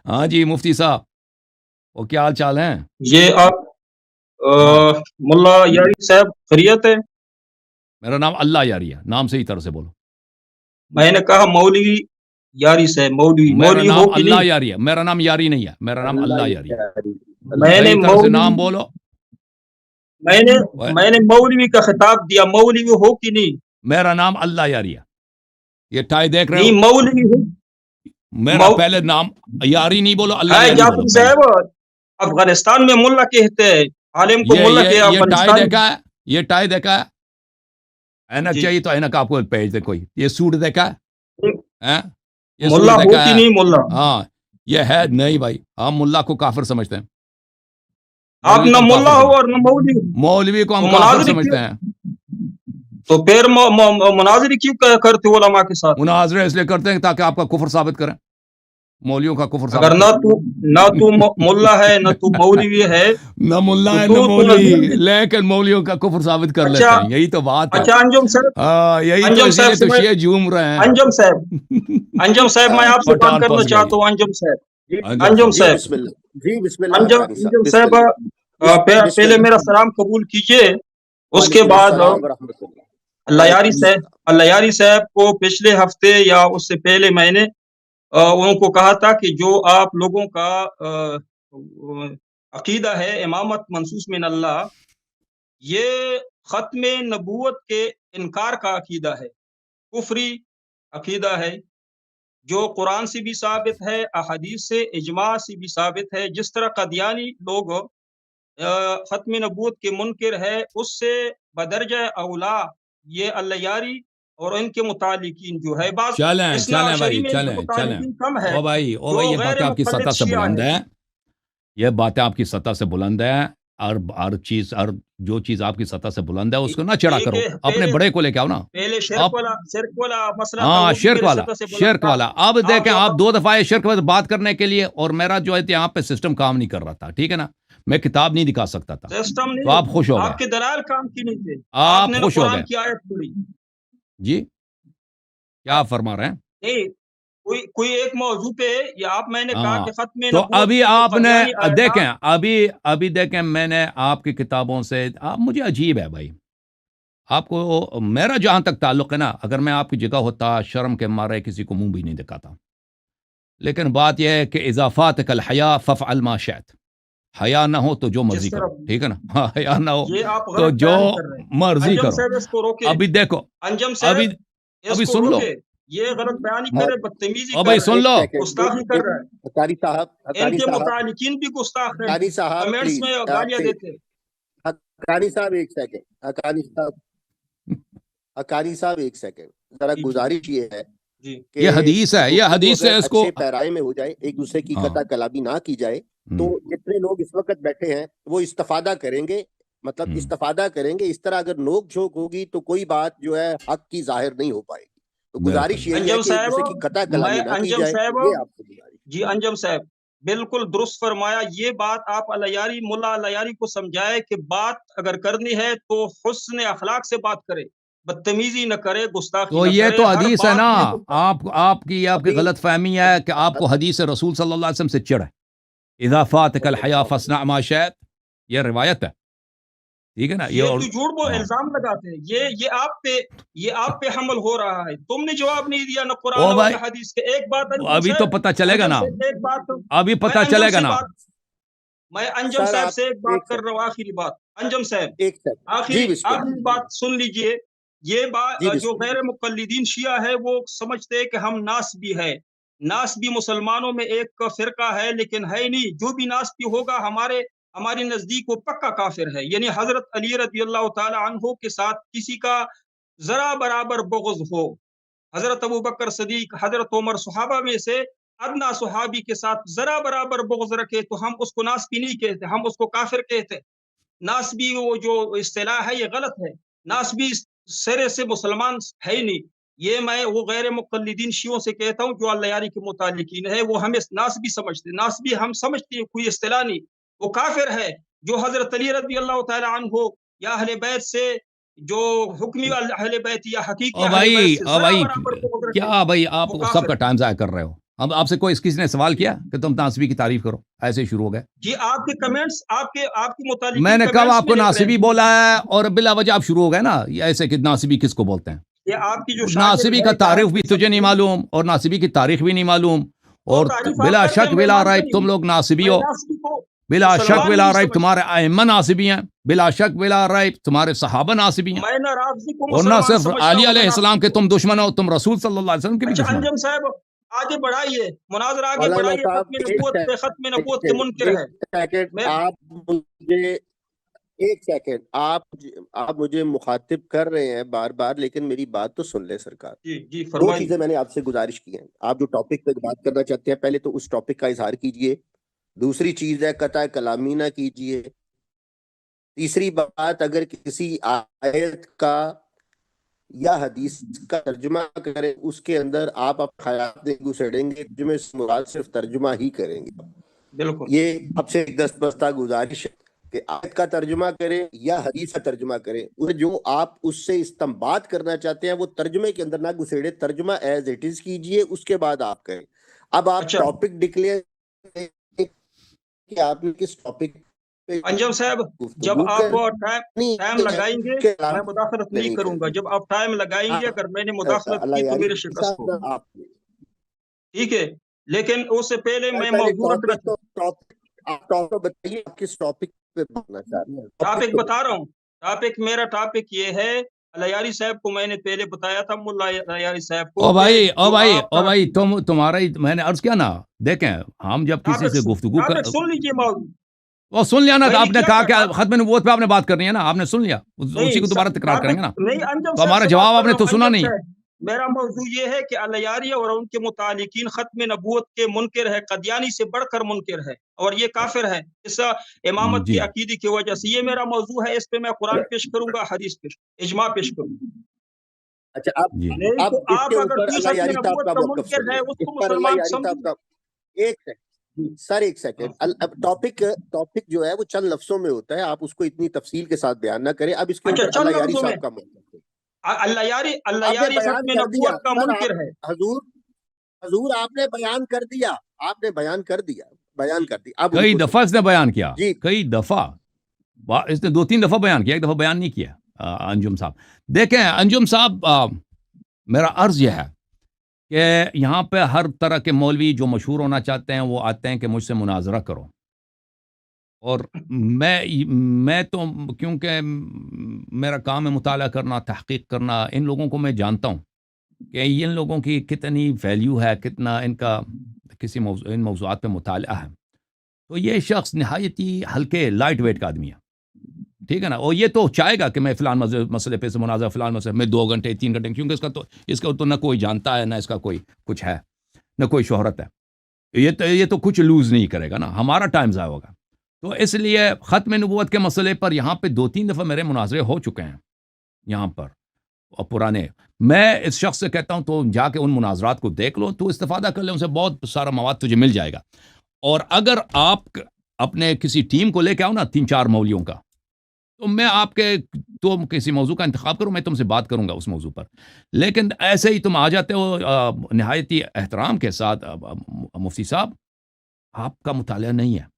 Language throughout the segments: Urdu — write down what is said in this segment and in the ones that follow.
ہاں جی مفتی صاحب، وہ کیا حال چال ہیں؟ یہ آپ ہاں ملا یاری صاحب خیریت ہے؟ میرا نام اللہ یاری ہے، نام صحیح طرح سے بولو۔ میں نے کہا مولوی یاری صاحب، میرا مولوی نام ہو کہ اللہ نہیں؟ یاری ہے، میرا نام یاری نہیں ہے، میرا نام اللہ یاری ہے۔ میں نے صحیح طرح سے نام بولو۔ میں نے مولوی کا خطاب دیا، مولوی ہو کہ نہیں؟ میرا نام اللہ یاری ہے، یہ ٹائی دیکھ رہے ہو؟ نہیں مولوی ہو میرا پہلے نام یاری نہیں بولو، اللہ ہے یاری بولو جعفری پہلے۔ صاحب، افغانستان میں ملا کہتے ہیں، عالم کو ملا کہ یہ ٹائی افغانستان دیکھا ہے، یہ ٹائی دیکھا ہے، اینک جی چاہیے تو اینک آپ کو بھیج دے کوئی۔ یہ سوٹ دیکھا ہے؟ ہاں؟ یہ ملا سوٹ ہو دیکھا کہ ہے؟ نہیں ملا؟ ہاں یہ ہے نہیں بھائی، ہم ملا کو کافر سمجھتے ہیں، آپ مولوی کو نہ ہم ملا کافر ہو سمجھتے اور نہ مولوی ہو، ہیں، مولوی کو ہم تو کافر مناظر سمجھتے کیوں؟ ہیں۔ تو پھر مناظر کیوں کرتے ہو علماء کے ساتھ؟ مناظرے اس لیے کرتے ہیں تاکہ آپ کا کفر ثابت کریں، مولویوں کا کفر اگر ثابت کریں۔ نہ تو ملا ہے نہ تو مولوی ہے نہ ملا تو ہے نہ تو مولوی، نزدیک۔ لیکن مولویوں کا کفر ثابت کر اچھا لیتے ہیں، یہی تو بات ہے۔ اچھا انجم صاحب، ہاں یہی تو، انجم اسی صاحب لیے سے تو میں شیعہ جھوم رہے ہیں۔ انجم صاحب میں آپ سے بات پٹھان کرنا پھنس گیا چاہتا جی، ہوں، انجم صاحب، انجم انجم صاحب جی صاحب، بسم اللہ، جی بسم اللہ انجم حقانی صاحب، انجم بسم صاحب اللہ، بسم پہلے اللہ، میرا سلام قبول کیجئے، اس کے وعلیکم بعد السلام ورحمۃ اللہ، اللہ یاری وعلیکم صاحب، السلام۔ اللہ یاری صاحب کو پچھلے ہفتے یا اس سے پہلے میں نے ان کو کہا تھا کہ جو آپ لوگوں کا عقیدہ ہے امامت منصوص من اللہ، یہ ختم نبوت کے انکار کا عقیدہ ہے، کفری عقیدہ ہے، جو قرآن سے بھی ثابت ہے، احادیث سے، اجماع سے بھی ثابت ہے۔ جس طرح قادیانی لوگ ختم نبوت کے منکر ہے، اس سے بدرجہ اولا یہ اللہ یاری اور ان کے متعلقین جو ہے، بعض چلیں اثنا چلیں عشری بھائی، میں چلیں چلیں، متعلقین کم ہے، او بھائی او جو بھائی، یہ غیر باتیں آپ کی مقلد سطح سے شیعہ بلند ہے۔ ہیں، یہ باتیں آپ کی سطح سے بلند ہیں، اور ہر چیز، ہر جو چیز آپ کی سطح سے بلند ہے اس کو نہ چڑھا ایک کرو، اپنے بڑے کو لے کے آؤ نا۔ پہلے آپ شرک والا مسئلہ تھا، ہاں وہ بھی شرک میرے والا، سطح سے بلند شرک تھا۔ والا، اب دیکھیں جو آپ 2 دفعہ شرک والا بات کرنے کے لیے، اور میرا جو ہے یہاں پہ سسٹم کام نہیں کر رہا تھا، ٹھیک ہے نا، میں کتاب نہیں دکھا سکتا تھا، سسٹم تو نہیں، آپ خوش ہو گئے، آپ کے دلائل کام کی نہیں تھے، آپ آپ نے نہ خوش ہو قرآن گئے کی آیت پڑھی، جی، کیا آپ فرما رہے ہیں؟ نہیں کوئی ایک موضوع پہ، یا آپ میں نے کہا ہاں کہ ختم تو نبوت ابھی کی جو آپ نے قادیانی آیت تھا، دیکھیں، ابھی دیکھیں، میں نے آپ کی کتابوں سے، آپ مجھے عجیب ہے بھائی، آپ کو میرا جہاں تک تعلق ہے نا، اگر میں آپ کی جگہ ہوتا شرم کے مارے کسی کو منہ بھی نہیں دکھاتا، لیکن بات یہ ہے کہ اضافات کل حیا ففعل ما شئت، حیا نہ ہو تو جو مرضی جس کرو، طرح ٹھیک ہے نا، ہاں حیا نہ ہو یہ آپ تو غلط جو بیان کر رہے ہیں۔ مرضی انجم کرو۔ صاحب اس کو روکے، ابھی دیکھو، انجم ابھی صاحب اس ابھی کو سن لو، روکے، یہ غلط بیانی کرے، بدتمیزی او کر بھائی رہا سن ہے، لو، گستاخی کر رہا ہے، حقانی صاحب، ان حقانی کے صاحب، متعلقین بھی گستاخ ہیں، حقانی صاحب کمنٹس پلیز، میں گالیاں دیتے ہیں۔ حقانی صاحب ایک سیکنڈ، حقانی صاحب ایک سیکنڈ، ذرا جی جی گزارش یہ ہے جی کہ یہ حدیث ہے، یہ گفتگو حدیث اگر ہے، اس کو اچھے پیرائے میں ہو جائے، ایک دوسرے کی ہاں قطع کلامی نہ کی جائے، تو ہم، جتنے لوگ اس وقت بیٹھے ہیں وہ استفادہ کریں گے، مطلب ہم۔ استفادہ کریں گے۔ اس طرح اگر نوک جھوک ہوگی تو کوئی بات جو ہے حق کی ظاہر نہیں ہو پائے گی، تو بالکل گزارش یہی ہے بالکل، انجم کہ ایک صاحب، دوسرے کی قطع میں کلامی نہ کی انجم جائے، صاحب، یہ آپ سے گزارش۔ جی انجم صاحب بالکل درست فرمایا، یہ بات آپ علیاری ملا علیاری کو سمجھائے کہ بات اگر کرنی ہے تو حسن اخلاق سے بات کرے، بدتمیزی نہ کرے، گستاخی تو نہ یہ کرے، تو ہر حدیث ہے نا، بات میں آپ کی ابھی غلط فہمی ہے کہ آپ کو حدیث رسول صلی اللہ علیہ وسلم سے چڑھ ہے، اضافات کل حیا فصنع ما شئت، یہ روایت ہے، ٹھیک ہے نا، یہ یہ اور تو جھوٹ بول ہاں، الزام لگاتے ہیں، یہ آپ پہ حمل ہو رہا ہے، تم نے جواب نہیں دیا، نہ قرآن او اور بھائی نہ حدیث کے۔ ایک بات انجم ابھی تو صاحب، پتہ چلے گا انجم نا، سے ایک بات، ابھی میں پتہ انجم چلے گا سے نا، بات میں انجم سر صاحب آپ سے ایک بات ایک کر رہا ہوں، آخری بات، انجم صاحب ایک سیکنڈ، جی بسم آخری اللہ، بات سن لیجئے۔ یہ جی بات جو بسم غیر مقلدین شیعہ ہے وہ سمجھتے ہیں کہ ہم ناسبی ہے، ناسبی مسلمانوں میں ایک فرقہ ہے، لیکن ہے نہیں، جو بھی ناسبی ہوگا ہمارے نزدیک وہ پکا کافر ہے، یعنی حضرت علی رضی اللہ تعالی عنہ کے ساتھ کسی کا ذرا برابر بغض ہو، حضرت ابو بکر صدیق، حضرت عمر، صحابہ میں سے ادنا صحابی کے ساتھ ذرا برابر بغض رکھے تو ہم اس کو ناسبی نہیں کہتے، ہم اس کو کافر کہتے۔ ناسبی وہ جو اصطلاح ہے یہ غلط ہے، ناسبی سرے سے مسلمان ہے ہی نہیں، یہ میں وہ غیر مقلدین شیعوں سے کہتا ہوں جو اللہ یاری کے متعلقین ہے، وہ ہمیں ناسبی سمجھتے، ناسبی ہم سمجھتے ہیں کوئی اصطلاح نہیں، وہ کافر ہے جو حضرت علی رضی اللہ تعالی عنہ یا اہل بیت سے، جو حکمی اہل بیت یا حقیقی او اہل بیت بھائی سے او ذرا بھائی برابر بغض رکھے، کیا بھائی، آپ وہ سب کافر کا ہے۔ ٹائم ضائع کر رہے ہو، اب آپ سے کوئی کسی نے سوال کیا کہ تم ناصبی کی تعریف کرو؟ ایسے ہی شروع ہو گئے. جی آپ کے کمنٹس آپ کے متعلق میں نے کب آپ کو ناصبی بولا ہے اور بلا وجہ آپ شروع ہو گئے نا یہ ایسے کہ ناصبی کس کو بولتے ہیں؟ یہ آپ کی جو ناصبی کا تعریف بھی تجھے نہیں معلوم اور ناصبی کی تاریخ بھی نہیں معلوم اور بلا شک بلا ریب تم لوگ ناصبی ہو. بلا شک بلا ریب تمہارے ائمہ ناصبی ہیں. بلا شک بلا ریب تمہارے صحابہ ناصبی ہیں. اور نہ صرف علی علیہ السلام کے تم دشمن ہو، تم رسول صلی اللہ علیہ وسلم کے بھی دشمن ہو. انجم صاحب آگے بڑھائیے، مناظرہ آگے مولانا بڑھائیے. صاحب ختم نبوت کے منکر ہے. سیکنڈ آپ مجھے ایک سیکنڈ آپ مجھے مخاطب کر رہے ہیں بار بار، لیکن میری بات تو سن لیں سرکار. جی دو فرمائیے. چیزیں میں نے آپ سے گزارش کی ہیں. آپ جو ٹاپک پہ بات کرنا چاہتے ہیں پہلے تو اس ٹاپک کا اظہار کیجئے. دوسری چیز ہے قطع کلامی نہ کیجئے. تیسری بات اگر کسی آیت کا یا حدیث کا ترجمہ کریں اس کے اندر آپ خیالات نہیں گھسیڑیں گے، ترجمے سے مراد صرف ترجمہ ہی کریں گے. بالکل یہ آپ سے ایک دستبستہ گزارش ہے کہ آیت کا ترجمہ کریں یا حدیث کا ترجمہ کریں، جو آپ اس سے استنباط کرنا چاہتے ہیں وہ ترجمے کے اندر نہ گھسیڑے، ترجمہ ایز اٹ از کیجئے، اس کے بعد آپ کریں. اب آپ اچھا ٹاپک ڈکلیئر کہ آپ نے کس ٹاپک پہ انجم صاحب جب گفتگو آپ کرنی ٹائم ہے لگائیں گے اس کے میں علاوہ مداخلت نہیں کروں گا. جب آپ ٹائم لگائیں گے اگر میں نے مداخلت اللہ کی تو یاری میرے شکست صاحب ہوگی، آپ ٹھیک ہے. لیکن اس سے پہلے میں پہلے موضوع ٹاپک آپ ٹاپک بتائیے، آپ کس ٹاپک پہ بولنا چاہ رہے ہیں؟ ٹاپک بتا رہا ہوں. میرا ٹاپک یہ ہے، الیاری صاحب کو میں نے پہلے بتایا تھا، ملا الیاری صاحب کو. بھائی تمہارا ہی میں نے عرض کیا نا، دیکھیں ہم جب کسی سے گفتگو کر سن لیجیے موضوع. وہ سن لیا نا، تو آپ نے کہا کہ کیا ختم نبوت پہ آپ نے بات کرنی ہے نا، آپ نے سن لیا، اسی کو دوبارہ تکرار کریں گے نا. نہیں انجم تو ہمارا جواب آپ نے تو سنا نہیں. میرا موضوع یہ ہے کہ الیاری اور ان کے متعلقین ختم نبوت کے منکر ہے، قدیانی سے بڑھ کر منکر ہے اور یہ کافر ہے اس امامت کی عقیدے کی وجہ سے. یہ میرا موضوع ہے، اس پہ میں قرآن پیش کروں گا، حدیث پیش، اجماع پیش کروں گا. اچھا اب اس آپ کے اگر اوپر کوئی اللہ ختم یاری صاحب نبوت کا کا موقف منکر ہے سنیے. اس اس کو پر اللہ مسلمان یاری صاحب کا ایک سیکنڈ سر، ایک سیکنڈ. ٹاپک جو ہے وہ چند لفظوں میں ہوتا ہے، آپ اس کو اتنی تفصیل کے ساتھ بیان نہ کریں. اب اس کے اوپر اللہ یاری صاحب کا موقف ہے. اللہ یاری ختم نبوت کا منکر ہے. حضور آپ نے بیان کر دیا، اب کئی دفعہ اس نے بیان کیا، جی کئی دفعہ اس نے 2-3 دفعہ بیان کیا، ایک دفعہ بیان نہیں کیا. انجم صاحب دیکھیں، انجم صاحب میرا عرض یہ ہے کہ یہاں پہ ہر طرح کے مولوی جو مشہور ہونا چاہتے ہیں وہ آتے ہیں کہ مجھ سے مناظرہ کرو. اور میں تو کیونکہ میرا کام ہے مطالعہ کرنا، تحقیق کرنا، ان لوگوں کو میں جانتا ہوں کہ ان لوگوں کی کتنی ویلیو ہے، کتنا ان کا ان موضوعات پہ مطالعہ ہے. تو یہ شخص نہایتی ہلکے لائٹ ویٹ کا آدمی ہے، ٹھیک ہے نا. اور یہ تو چاہے گا کہ میں فلان مسئلے پہ سے مناظرہ، فلان مسئلے میں 2 گھنٹے 3 گھنٹے، کیونکہ اس کا تو نہ کوئی جانتا ہے، نہ اس کا کوئی کچھ ہے، نہ کوئی شہرت ہے. یہ تو کچھ لوز نہیں کرے گا نا، ہمارا ٹائم ضائع ہوگا. تو اس لیے ختم نبوت کے مسئلے پر یہاں پہ 2-3 دفعہ میرے مناظرے ہو چکے ہیں یہاں پر اور پرانے. میں اس شخص سے کہتا ہوں تو جا کے ان مناظرات کو دیکھ لو، تو استفادہ کر لیں، ان سے بہت سارا مواد تجھے مل جائے گا. اور اگر آپ اپنے کسی ٹیم کو لے کے آؤ نا 3-4 مولیوں کا، تو میں آپ کے تو کسی موضوع کا انتخاب کروں، میں تم سے بات کروں گا اس موضوع پر. لیکن ایسے ہی تم آ جاتے ہو نہایتی احترام کے ساتھ، مفتی صاحب آپ کا مطالعہ نہیں ہے.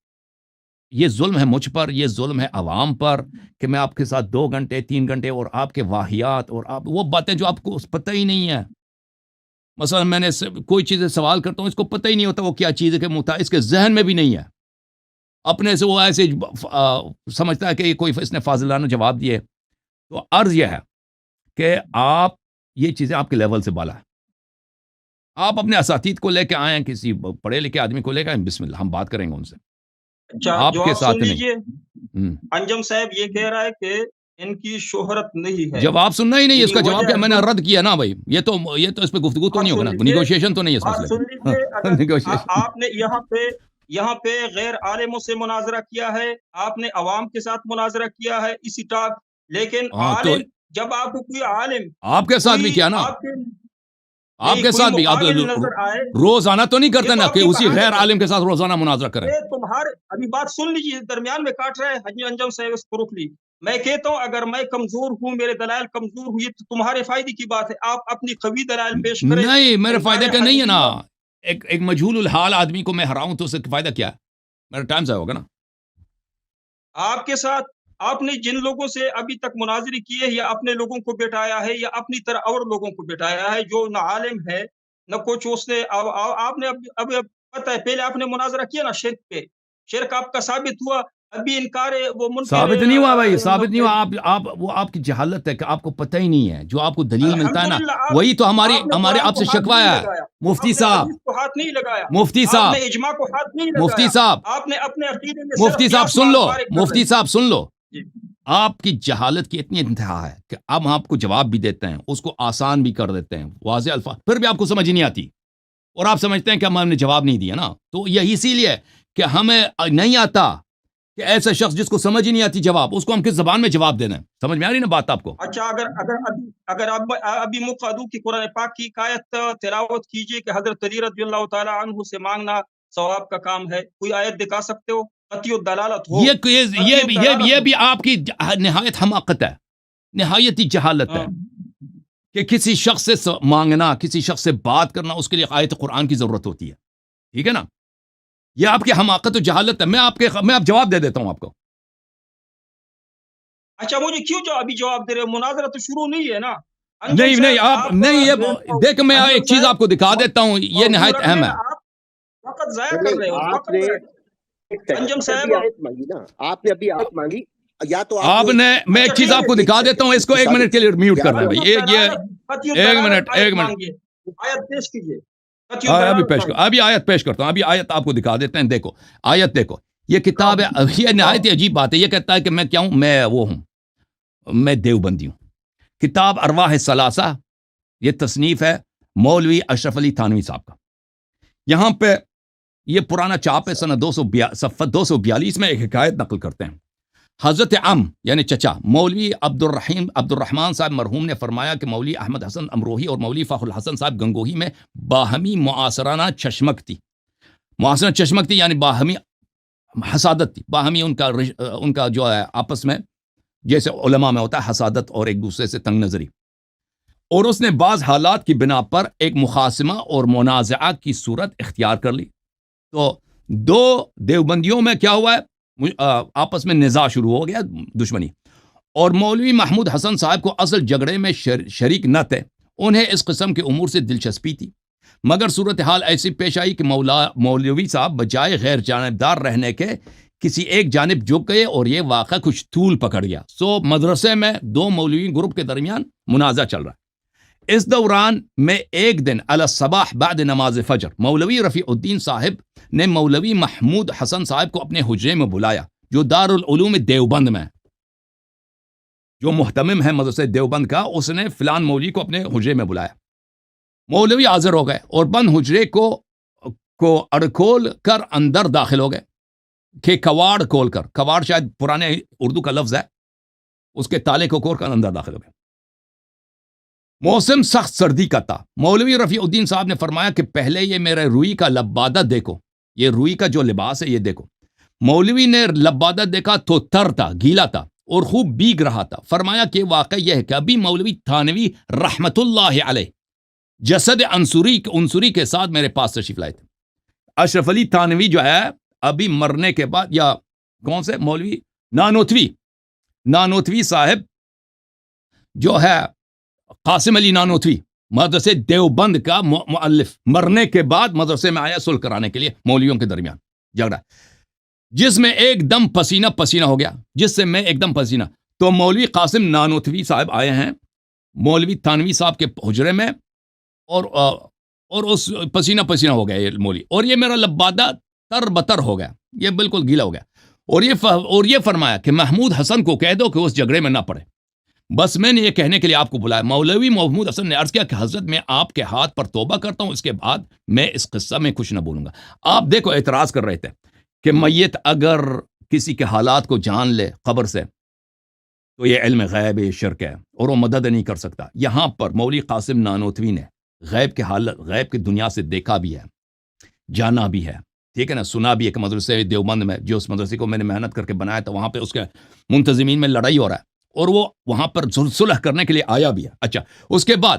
یہ ظلم ہے مجھ پر، یہ ظلم ہے عوام پر کہ میں آپ کے ساتھ 2 گھنٹے 3 گھنٹے اور آپ کے واہیات اور آپ وہ باتیں جو آپ کو پتہ ہی نہیں ہے. مثلا میں نے کوئی چیزیں سوال کرتا ہوں، اس کو پتہ ہی نہیں ہوتا وہ کیا چیز ہے، کہ اس کے ذہن میں بھی نہیں ہے. اپنے سے وہ ایسے سمجھتا ہے کہ کوئی اس نے فاضلانہ جواب دیے. تو عرض یہ ہے کہ آپ یہ چیزیں آپ کے لیول سے بالا ہے. آپ اپنے اساتید کو لے کے آئیں، کسی پڑھے لکھے آدمی کو لے کے آئیں، بسم اللہ، ہم بات کریں گے ان سے. آپ کے ساتھ نہیں. انجم صاحب یہ کہہ رہا ہے کہ ان کی شہرت نہیں ہے. جواب سننا ہی نہیں، اس کا جواب کیا میں نے رد کیا نا بھائی. یہ تو اس پہ گفتگو تو نہیں ہوگا نا، نیگوشیشن تو نہیں ہے اس مسئلے. آپ نے یہاں پہ غیر عالموں سے مناظرہ کیا ہے، آپ نے عوام کے ساتھ مناظرہ کیا ہے اسی ٹاک. لیکن عالم، جب آپ کو کوئی عالم آپ کے ساتھ بھی کیا نا، آپ کے ساتھ بھی آپ روزانہ تو نہیں کرتے نا کہ اسی غیر عالم کے ساتھ روزانہ مناظرہ کریں. تمہارے ابھی بات سن لیجیے، درمیان میں کاٹ رہے ہیں انجم صاحب اس کو روک لی. میں کہتا ہوں اگر میں کمزور ہوں، میرے دلائل کمزور ہوئی تو تمہارے فائدے کی بات ہے. آپ اپنی قوی دلائل پیش کریں. نہیں، میرے فائدے کے نہیں ہے نا. ایک مجہول الحال آدمی کو میں ہراؤں تو اس سے فائدہ کیا ہے؟ میرا ٹائم ضائع ہوگا نا. آپ کے ساتھ آپ نے جن لوگوں سے ابھی تک مناظرے کیے یا اپنے لوگوں کو بٹھایا ہے یا اپنی طرح اور لوگوں کو بٹھایا ہے جو نہ عالم ہے نہ کچھ اس نے آپ نے اب پتہ ہے پہلے آپ نے مناظرہ کیا نا شرک پہ، شرک آپ کا ثابت ہوا، ابھی انکار وہ منکر ثابت نہیں ہوا بھائی، ثابت نہیں ہوا. وہ آپ کی جہالت ہے کہ آپ کو پتہ ہی نہیں ہے. جو آپ کو دلیل ملتا ہے نا وہی تو ہمارے آپ سے شکوہ ہے. مفتی صاحب، ہاتھ نہیں لگایا، مفتی آپ صاحب، نے اجماع کو ہاتھ نہیں لگایا، مفتی صاحب، آپ نے اپنے عقیدے میں مفتی صاحب سن لو، مفتی صاحب سن لو. جی۔ آپ کی جہالت کی اتنی انتہا ہے کہ اب ہم آپ کو جواب بھی دیتے ہیں، اس کو آسان بھی کر دیتے ہیں، واضح الفاظ، پھر بھی آپ کو سمجھ نہیں آتی اور آپ سمجھتے ہیں کہ ہم نے جواب نہیں دیا نا. تو یہی اسی لیے کہ ہمیں نہیں آتا کہ ایسا شخص جس کو سمجھ ہی نہیں آتی جواب، اس کو ہم کس زبان میں جواب دینا ہے. سمجھ میں آ رہی نا بات آپ کو؟ اچھا، اگر ابھی مقادو کی قرآن پاک کی آیت تلاوت کیجئے کہ حضرت علی رضی اللہ تعالی عنہ سے مانگنا ثواب کا کام ہے، کوئی آیت دکھا سکتے ہو؟ قطعی الدلالت ہو، یہ بھی آپ کی نہایت حماقت ہے، نہایت ہی جہالت ہے کہ کسی شخص سے مانگنا، کسی شخص سے بات کرنا، اس کے لیے آیت قرآن کی ضرورت ہوتی ہے. ٹھیک ہے نا؟ یہ آپ کی حماقت و جہالت ہے. میں آپ جواب دے دیتا ہوں آپ کو. اچھا مجھے کیوں ابھی جواب دے رہے ہو؟ مناظرہ تو شروع نہیں ہے نا. نہیں آپ نہیں، یہ دیکھ میں ایک چیز آپ کو دکھا دیتا ہوں، یہ نہایت اہم ہے. وقت ضائع کر رہے ہو. انجم صاحب آیت مانگی نا آپ نے، ابھی آیت مانگی یا تو آپ نے، میں ایک چیز آپ کو دکھا دیتا ہوں، اس کو ایک منٹ کے لیے میوٹ کرنا ہے بھائی. ایک منٹ آیت پیش کیجئے. ابھی آیت پیش کرتا ہوں. ابھی آیت آپ کو دکھا دیتے ہیں. دیکھو آیت، دیکھو یہ کتاب ہے. یہ نہایت عجیب بات ہے. یہ کہتا ہے کہ میں کیا ہوں، میں وہ ہوں، میں دیوبندی ہوں. کتاب ارواح الثلاثہ، یہ تصنیف ہے مولوی اشرف علی تھانوی صاحب کا. یہاں پہ یہ پرانا چاپ ہے، سنہ 242 میں ایک حکایت نقل کرتے ہیں. حضرت یعنی چچا مولوی عبد الرحمن صاحب مرحوم نے فرمایا کہ مولوی احمد حسن امروہی اور مولوی فخر الحسن صاحب گنگوہی میں باہمی معاصرانہ چشمک تھی. معاصرہ چشمک تھی یعنی باہمی حسادت تھی. باہمی ان کا جو ہے آپس میں، جیسے علماء میں ہوتا ہے حسادت اور ایک دوسرے سے تنگ نظری. اور اس نے بعض حالات کی بنا پر ایک مخاصمہ اور منازعہ کی صورت اختیار کر لی. تو دو دیوبندیوں میں کیا ہوا ہے، آپس میں نزاع شروع ہو گیا، دشمنی. اور مولوی محمود حسن صاحب کو اصل جھگڑے میں شریک نہ تھے. انہیں اس قسم کے امور سے دلچسپی تھی، مگر صورتحال ایسی پیش آئی کہ مولوی صاحب بجائے غیر جانبدار رہنے کے کسی ایک جانب جھک گئے اور یہ واقعہ کچھ طول پکڑ گیا. سو مدرسے میں دو مولوی گروپ کے درمیان منازع چل رہا ہے. اس دوران میں ایک دن علی الصباح بعد نماز فجر مولوی رفیع الدین صاحب نے مولوی محمود حسن صاحب کو اپنے حجرے میں بلایا، جو دارالعلوم دیوبند میں، جو محتمم ہے مدرسہ دیوبند کا، اس نے فلان مولوی کو اپنے حجرے میں بلایا. مولوی حاضر ہو گئے اور بند حجرے کو اڑکھول کر اندر داخل ہو گئے. کہ کواڑ کھول کر، کواڑ شاید پرانے اردو کا لفظ ہے، اس کے تالے کو کھول کر اندر داخل ہو گئے. موسم سخت سردی کا تھا. مولوی رفیع الدین صاحب نے فرمایا کہ پہلے یہ میرے روئی کا لبادہ دیکھو، یہ روئی کا جو لباس ہے یہ دیکھو. مولوی نے لبادہ دیکھا تو تر تھا، گیلا تھا اور خوب بیگ رہا تھا. فرمایا کہ واقعہ یہ ہے کہ ابھی مولوی تھانوی رحمت اللہ علیہ جسد انصوری کے ساتھ میرے پاس تشریف لائے تھے. اشرف علی تھانوی جو ہے ابھی مرنے کے بعد، یا کون سے مولوی نانوتوی صاحب جو ہے قاسم علی نانوتوی، مدرسے دیوبند کا مؤلف، مرنے کے بعد مدرسے میں آیا صلح کرانے کے لیے مولویوں کے درمیان جھگڑا، جس میں ایک دم پسینہ ہو گیا، جس سے میں ایک دم پسینہ. تو مولوی قاسم نانوتوی صاحب آئے ہیں مولوی تھانوی صاحب کے حجرے میں، اور اس پسینہ ہو گیا یہ مولوی، اور یہ میرا لبادہ تر بتر ہو گیا، یہ بالکل گیلا ہو گیا. اور یہ فرمایا کہ محمود حسن کو کہہ دو کہ اس جھگڑے میں نہ پڑے. بس میں نے یہ کہنے کے لیے آپ کو بلایا. مولوی محمود حسن نے عرض کیا کہ حضرت میں آپ کے ہاتھ پر توبہ کرتا ہوں، اس کے بعد میں اس قصہ میں کچھ نہ بولوں گا. آپ دیکھو اعتراض کر رہے تھے کہ میت اگر کسی کے حالات کو جان لے قبر سے تو یہ علم غیب، یہ شرک ہے اور وہ مدد نہیں کر سکتا. یہاں پر مولوی قاسم نانوتوی نے غیب کی دنیا سے دیکھا بھی ہے، جانا بھی ہے، ٹھیک ہے نا، سنا بھی ہے کہ مدرسے دیوبند میں، جو اس مدرسے کو میں نے محنت کر کے بنایا تھا، وہاں پہ اس کے منتظمین میں لڑائی ہو رہا ہے اور وہ وہاں پر صلح کرنے کے لیے آیا بھی ہے. اچھا، اس کے بعد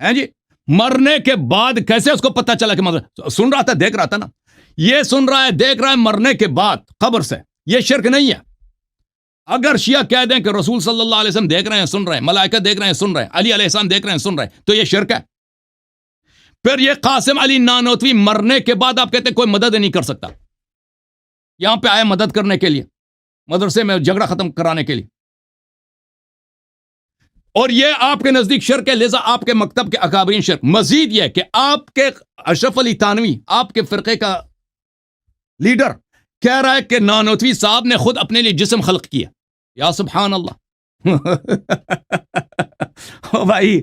ہیں جی. مرنے کے بعد کیسے اس کو پتہ چلا کہ سن رہا تھا, دیکھ رہا تھا نا, یہ سن رہا ہے, دیکھ رہا ہے مرنے کے بعد قبر سے. یہ شرک نہیں ہے. اگر شیعہ کہہ دیں کہ رسول صلی اللہ علیہ وسلم دیکھ رہے ہیں, سن رہے ہیں, ملائکہ دیکھ رہے ہیں, سن رہے ہیں, علی علیہ السلام دیکھ رہے ہیں, سن رہے ہیں, تو یہ شرک ہے. پھر یہ قاسم علی نانوتوی مرنے کے بعد آپ کہتے ہیں کوئی مدد نہیں کر سکتا. یہاں پہ آئے مدد کرنے کے لیے, مدرسے میں جھگڑا ختم کرانے کے لیے, اور یہ آپ کے نزدیک شرک ہے. لہذا آپ کے مکتب کے اکابرین شرک. مزید یہ کہ آپ کے اشرف علی تھانوی, آپ کے فرقے کا لیڈر, کہہ رہا ہے کہ نانوتوی صاحب نے خود اپنے لیے جسم خلق کیا. یا سبحان اللہ. بھائی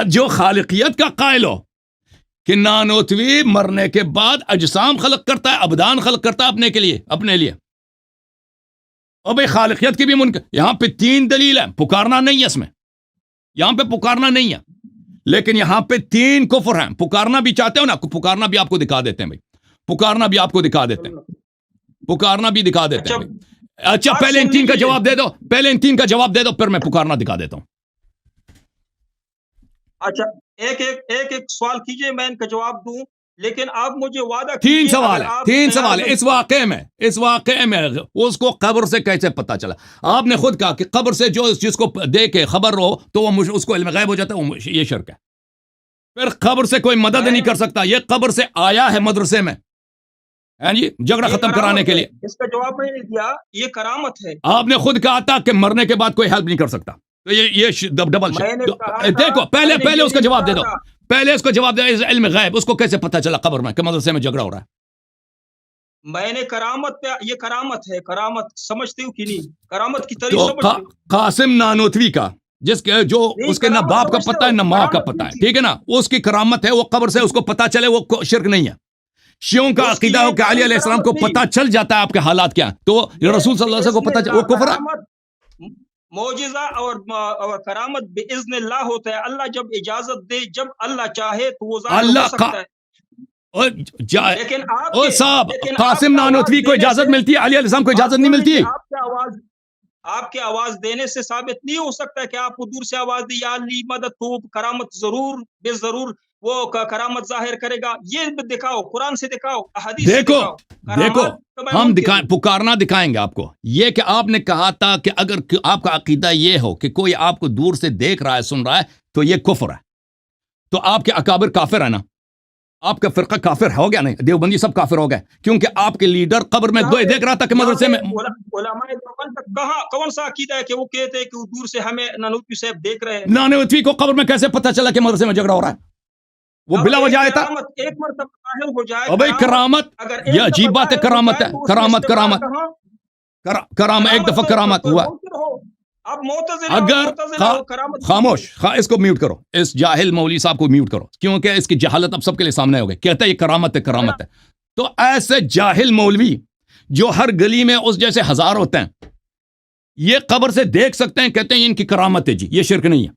جو خالقیت کا قائل ہو کہ نانوتوی مرنے کے بعد اجسام خلق کرتا ہے, ابدان خلق کرتا ہے اپنے لیے. اور بھائی خالقیت کی بھی یہاں پہ 3 دلیل ہے. پکارنا نہیں ہے اس میں, یہاں پہ پکارنا نہیں ہے, لیکن یہاں پہ 3 کفر ہیں. پکارنا بھی چاہتے ہو نا, پکارنا بھی آپ کو دکھا دیتے ہیں بھائی, پکارنا بھی آپ کو دکھا دیتے ہیں, پکارنا بھی دکھا دیتے ہیں. اچھا پہلے ان 3 کا جواب دے دو, پہلے ان 3 کا جواب دے دو, پھر میں پکارنا دکھا دیتا ہوں. اچھا ایک سوال کیجئے, میں ان کا جواب دوں, لیکن آپ مجھے وعدہ 3 سوال ہے, 3 سوال ہے. اس واقعے میں اس کو قبر سے کیسے پتا چلا؟ آپ نے خود کہا کہ قبر سے جو جس کو دیکھے خبر ہو تو وہ اس کو علم غیب ہو جاتا ہے, یہ شرک ہے. پھر قبر سے کوئی مدد نہیں کر سکتا. یہ قبر سے آیا ہے مدرسے میں, ہیں جی, جھگڑا ختم کرانے کے لیے. اس کا جواب میں نے دیا, یہ کرامت ہے. آپ نے خود کہا تھا کہ مرنے کے بعد کوئی ہیلپ نہیں کر سکتا, تو یہ ڈبل شرک. دیکھو پہلے اس کا جواب دے دو, پہلے اس کو جواب دے. علم غیب اس کو کیسے پتہ چلا قبر میں کہ مدرسے میں جھگڑا ہو رہا ہے؟ میں نے کرامت پہ, یہ کرامت ہے. کرامت سمجھتے ہو کہ نہیں؟ کرامت کی تعریف سمجھتے ہو؟ قاسم نانوتوی کا جس کے جو اس کے نہ باپ کا پتہ ہے نہ ماں کا پتہ ہے, ٹھیک ہے نا, اس کی کرامت ہے. وہ قبر سے اس کو پتہ چلے, وہ شرک نہیں ہے. شیعوں کا عقیدہ ہو کہ علی علیہ السلام کو پتہ چل جاتا ہے آپ کے حالات کیا ہیں, تو رسول صلی اللہ علیہ وسلم کو پتہ چل, وہ کفر ہے. معجزہ اور کرامت باذن اللہ ہوتا ہے. اللہ جب اجازت دے, جب اللہ چاہے تو وہ ظاہر ہو سکتا ہے. لیکن صاحب قاسم نانوتوی کو اجازت ملتی ہے, علی علیہ السلام کو اجازت نہیں ملتی. آپ کے آواز دینے سے ثابت نہیں ہو سکتا ہے کہ آپ کو دور سے آواز دی یا علی مدد, تو کرامت ضرور بے ضرور وہ کرامت ظاہر کرے گا. یہ دکھاؤ, قرآن سے دکھاؤ, احادیث سے دیکھو ہم پکارنا دکھائیں گے آپ کو. یہ کہ آپ نے کہا تھا کہ اگر آپ کا عقیدہ یہ ہو کہ کوئی آپ کو دور سے دیکھ رہا ہے, سن رہا ہے, تو یہ کفر ہے. تو آپ کے اکابر کافر ہے نا, آپ کا فرقہ کافر ہو گیا نہیں, دیوبندی سب کافر ہو گئے, کیونکہ آپ کے لیڈر قبر میں دیکھ رہا تھا کہ مدرسے میں. علماء دیوبند کہاں کون سا عقیدہ ہے کہ وہ کہتے ہیں کہ دور سے ہمیں نانوتوی صاحب دیکھ رہے ہیں؟ نانوتوی کو قبر میں کیسے پتہ چلا کہ مدرسے میں جھگڑا ہو رہا ہے؟ وہ بلا وجہ آیا تھا. ایک مرتبہ ظاہر ہو جائے. اور بھائی کرامت, یہ عجیب بات ہے. کرامت ہے, کرامت ایک دفعہ کرامت ہوا. اگر خاموش, اس کو میوٹ کرو, اس جاہل مولوی صاحب کو میوٹ کرو, کیونکہ اس کی جہالت اب سب کے لیے سامنے ہو گئی. کہتا ہے یہ کرامت ہے, کرامت ہے. تو ایسے جاہل مولوی جو ہر گلی میں اس جیسے 1000 ہوتے ہیں, یہ قبر سے دیکھ سکتے ہیں, کہتے ہیں ان کی کرامت ہے جی, یہ شرک نہیں ہے.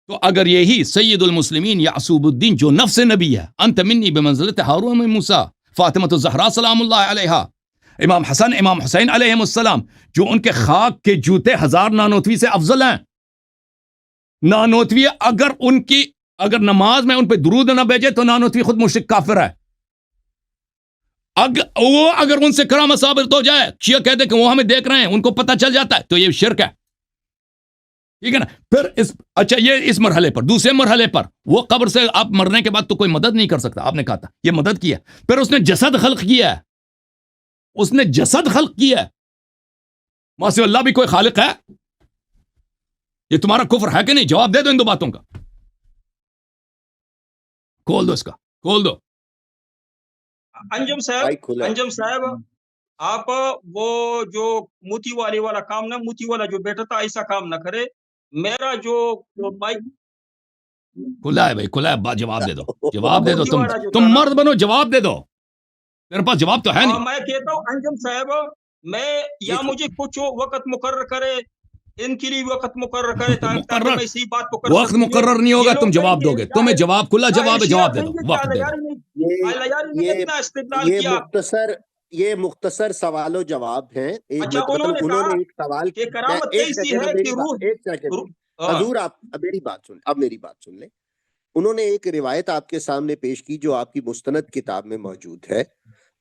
تو اگر یہی سید المسلمین یعصوب الدین جو نفس نبی ہے, انت منی بمنزلت ہارون من موسیٰ, فاطمۃ الزہرا سلام اللہ علیہا, امام حسن امام حسین علیہم السلام, جو ان کے خاک کے جوتے 1000 نانوتوی سے افضل ہیں. نانوتوی اگر نماز میں ان پہ درود نہ بھیجے تو نانوتوی خود مشرک کافر ہے. اگر ان سے کرامت ثابت ہو جائے, شیعہ کہتے ہیں کہ وہ ہمیں دیکھ رہے ہیں, ان کو پتہ چل جاتا ہے, تو یہ شرک ہے. ٹھیک ہے نا. پھر اچھا یہ اس مرحلے پر. دوسرے مرحلے پر وہ قبر سے آپ مرنے کے بعد تو کوئی مدد نہیں کر سکتا, آپ نے کہا تھا یہ مدد کی ہے. پھر اس نے جسد خلق کیا ہے, اس نے جسد خلق کیا ہے. ماسو اللہ بھی کوئی خالق ہے؟ یہ تمہارا کفر ہے کہ نہیں؟ جواب دے دو ان 2 باتوں کا. کھول دو اس کا, کھول دو. انجم صاحب آپ وہ جو موتی والے والا کام نہ, موتی والا جو بیٹا تھا ایسا کام نہ کرے. میرا جو بھائی کھلا ہے بھائی, کھلا ہے, جواب دے دو, جواب دے دو. تم مرد بنو, جواب دے دو, میرے پاس جواب تو ہے نہیں. میں کہتا ہوں انجم صاحب, میں یا مجھے کچھ وقت مقرر کرے, ان کے لیے وقت مقرر کرے تاکہ میں اسی بات کو کر سکوں. وقت مقرر نہیں ہوگا, تم جواب دو گے. تمہیں جواب کھلا جواب ہے, جواب دے دو, وقت دے دو. یہ مختصر سوال و جواب ہیں. انہوں نے ایک سوال, حضور آپ میری بات سن لیں. انہوں نے ایک روایت آپ کے سامنے پیش کی جو آپ کی مستند کتاب میں موجود ہے.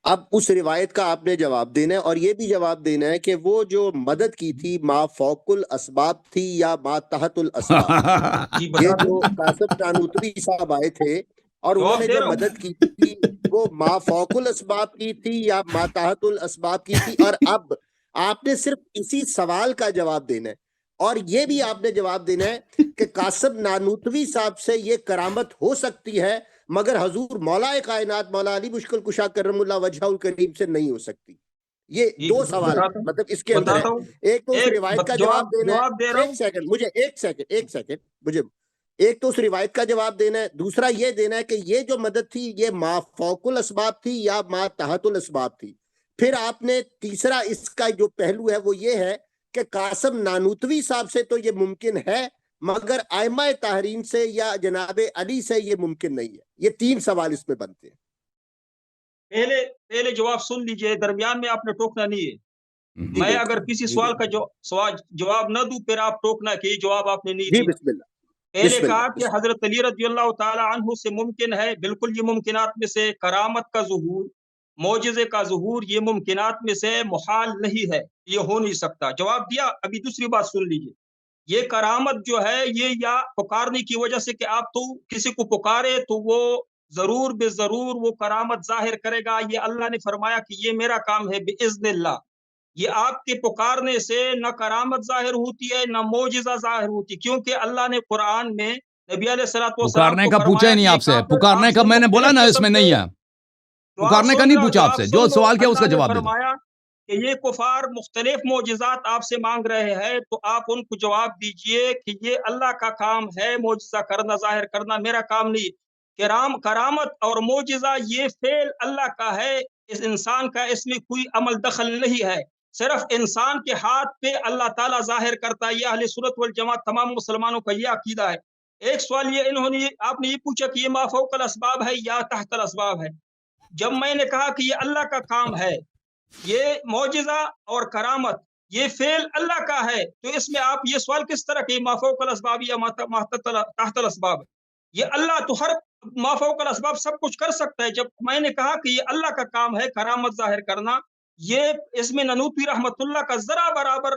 اب اس روایت کا آپ نے جواب دینا ہے اور یہ بھی جواب دینا ہے کہ وہ جو مدد کی تھی ما فوق الاسباب تھی یا ما تحت الاسباب. جی یہ بتا جو دیں، قاسم نانوتوی صاحب آئے تھے اور انہوں جواب نے دے جو رہا ہوں. مدد کی تھی وہ ما فوق الاسباب کی تھی یا ما تحت الاسباب کی تھی. اور اب آپ نے صرف اسی سوال کا جواب دینا ہے اور یہ بھی آپ نے جواب دینا ہے کہ قاسم نانوتوی صاحب سے یہ کرامت ہو سکتی ہے مگر حضور مولا کائنات مولا علی مشکل کشا کرم اللہ وجہ الکریم سے نہیں ہو سکتی. یہ جی دو سوال بتاتا ہوں، مطلب اس کے اندر بتاتا ہے. ہوں. ایک تو اس ایک روایت کا جواب دینا جواب دے ہے. رہا ایک ہوں. سیکنڈ مجھے ایک سیکنڈ مجھے ایک تو اس روایت کا جواب دینا ہے. دوسرا یہ دینا ہے کہ یہ جو مدد تھی یہ ما فوق الاسباب تھی یا ما تحت الاسباب تھی. پھر آپ نے تیسرا اس کا جو پہلو ہے وہ یہ ہے کہ قاسم نانوتوی صاحب سے تو یہ ممکن ہے مگر ائمہ طاہرین سے یا جناب علی سے یہ ممکن نہیں ہے. یہ تین سوال اس میں بنتے ہیں. پہلے جواب سن لیجئے، درمیان میں آپ نے ٹوکنا نہیں ہے. جی میں بالکل اگر کسی جی سوال کا بالکل جواب نہ دوں پھر آپ ٹوکنا کہ یہ جواب آپ نے نہیں جی دیا. بسم اللہ پہلے بسم کہا اللہ کہ بسم حضرت علی رضی اللہ تعالی عنہ سے ممکن ہے، بالکل یہ ممکنات میں سے کرامت کا ظہور، معجزے کا ظہور یہ ممکنات میں سے محال نہیں ہے، یہ ہو نہیں سکتا. جواب دیا. ابھی دوسری بات سن لیجئے. یہ کرامت جو ہے یہ یا پکارنے کی وجہ سے کہ آپ تو کسی کو پکارے تو وہ ضرور بے ضرور وہ کرامت ظاہر کرے گا. یہ اللہ نے فرمایا کہ یہ میرا کام ہے باذن اللہ. یہ آپ کے پکارنے سے نہ کرامت ظاہر ہوتی ہے نہ معجزہ ظاہر ہوتی، کیونکہ اللہ نے قرآن میں نبی علیہ الصلوۃ والسلام پکارنے کو کا پوچھا فرمایا ہی نہیں کہ آپ سے. کافر پکارنے آپ کا سے میں نے بولا مختلف نا اس قسم میں کے. نہیں ہے. تو آپ پکارنے کا سن نہیں لو، پوچھا آپ سے. سن جو لو. سوال کیا اس کا اللہ نے جواب دے دو. فرمایا کہ یہ کفار مختلف معجزات آپ سے مانگ رہے ہیں تو آپ ان کو جواب دیجئے کہ یہ اللہ کا کام ہے، معجزہ کرنا ظاہر کرنا میرا کام نہیں. کرامت اور معجزہ یہ فعل اللہ کا ہے، اس انسان کا اس میں کوئی عمل دخل نہیں ہے. صرف انسان کے ہاتھ پہ اللہ تعالیٰ ظاہر کرتا ہے. یہ اہل سنت والجماعت تمام مسلمانوں کا یہ عقیدہ ہے. ایک سوال یہ آپ نے یہ پوچھا کہ یہ ما فوق الاسباب ہے یا تحت الاسباب ہے. جب میں نے کہا کہ یہ اللہ کا کام ہے، یہ معجزہ اور کرامت یہ فعل اللہ کا ہے، تو اس میں آپ یہ سوال کس طرح کہ ما فوق الاسباب یا تحت الاسباب ہے؟ یہ اللہ تو ہر ما فوق الاسباب سب کچھ کر سکتا ہے. جب میں نے کہا کہ یہ اللہ کا کام ہے کرامت ظاہر کرنا، یہ اس میں نانوتوی رحمت اللہ کا ذرا برابر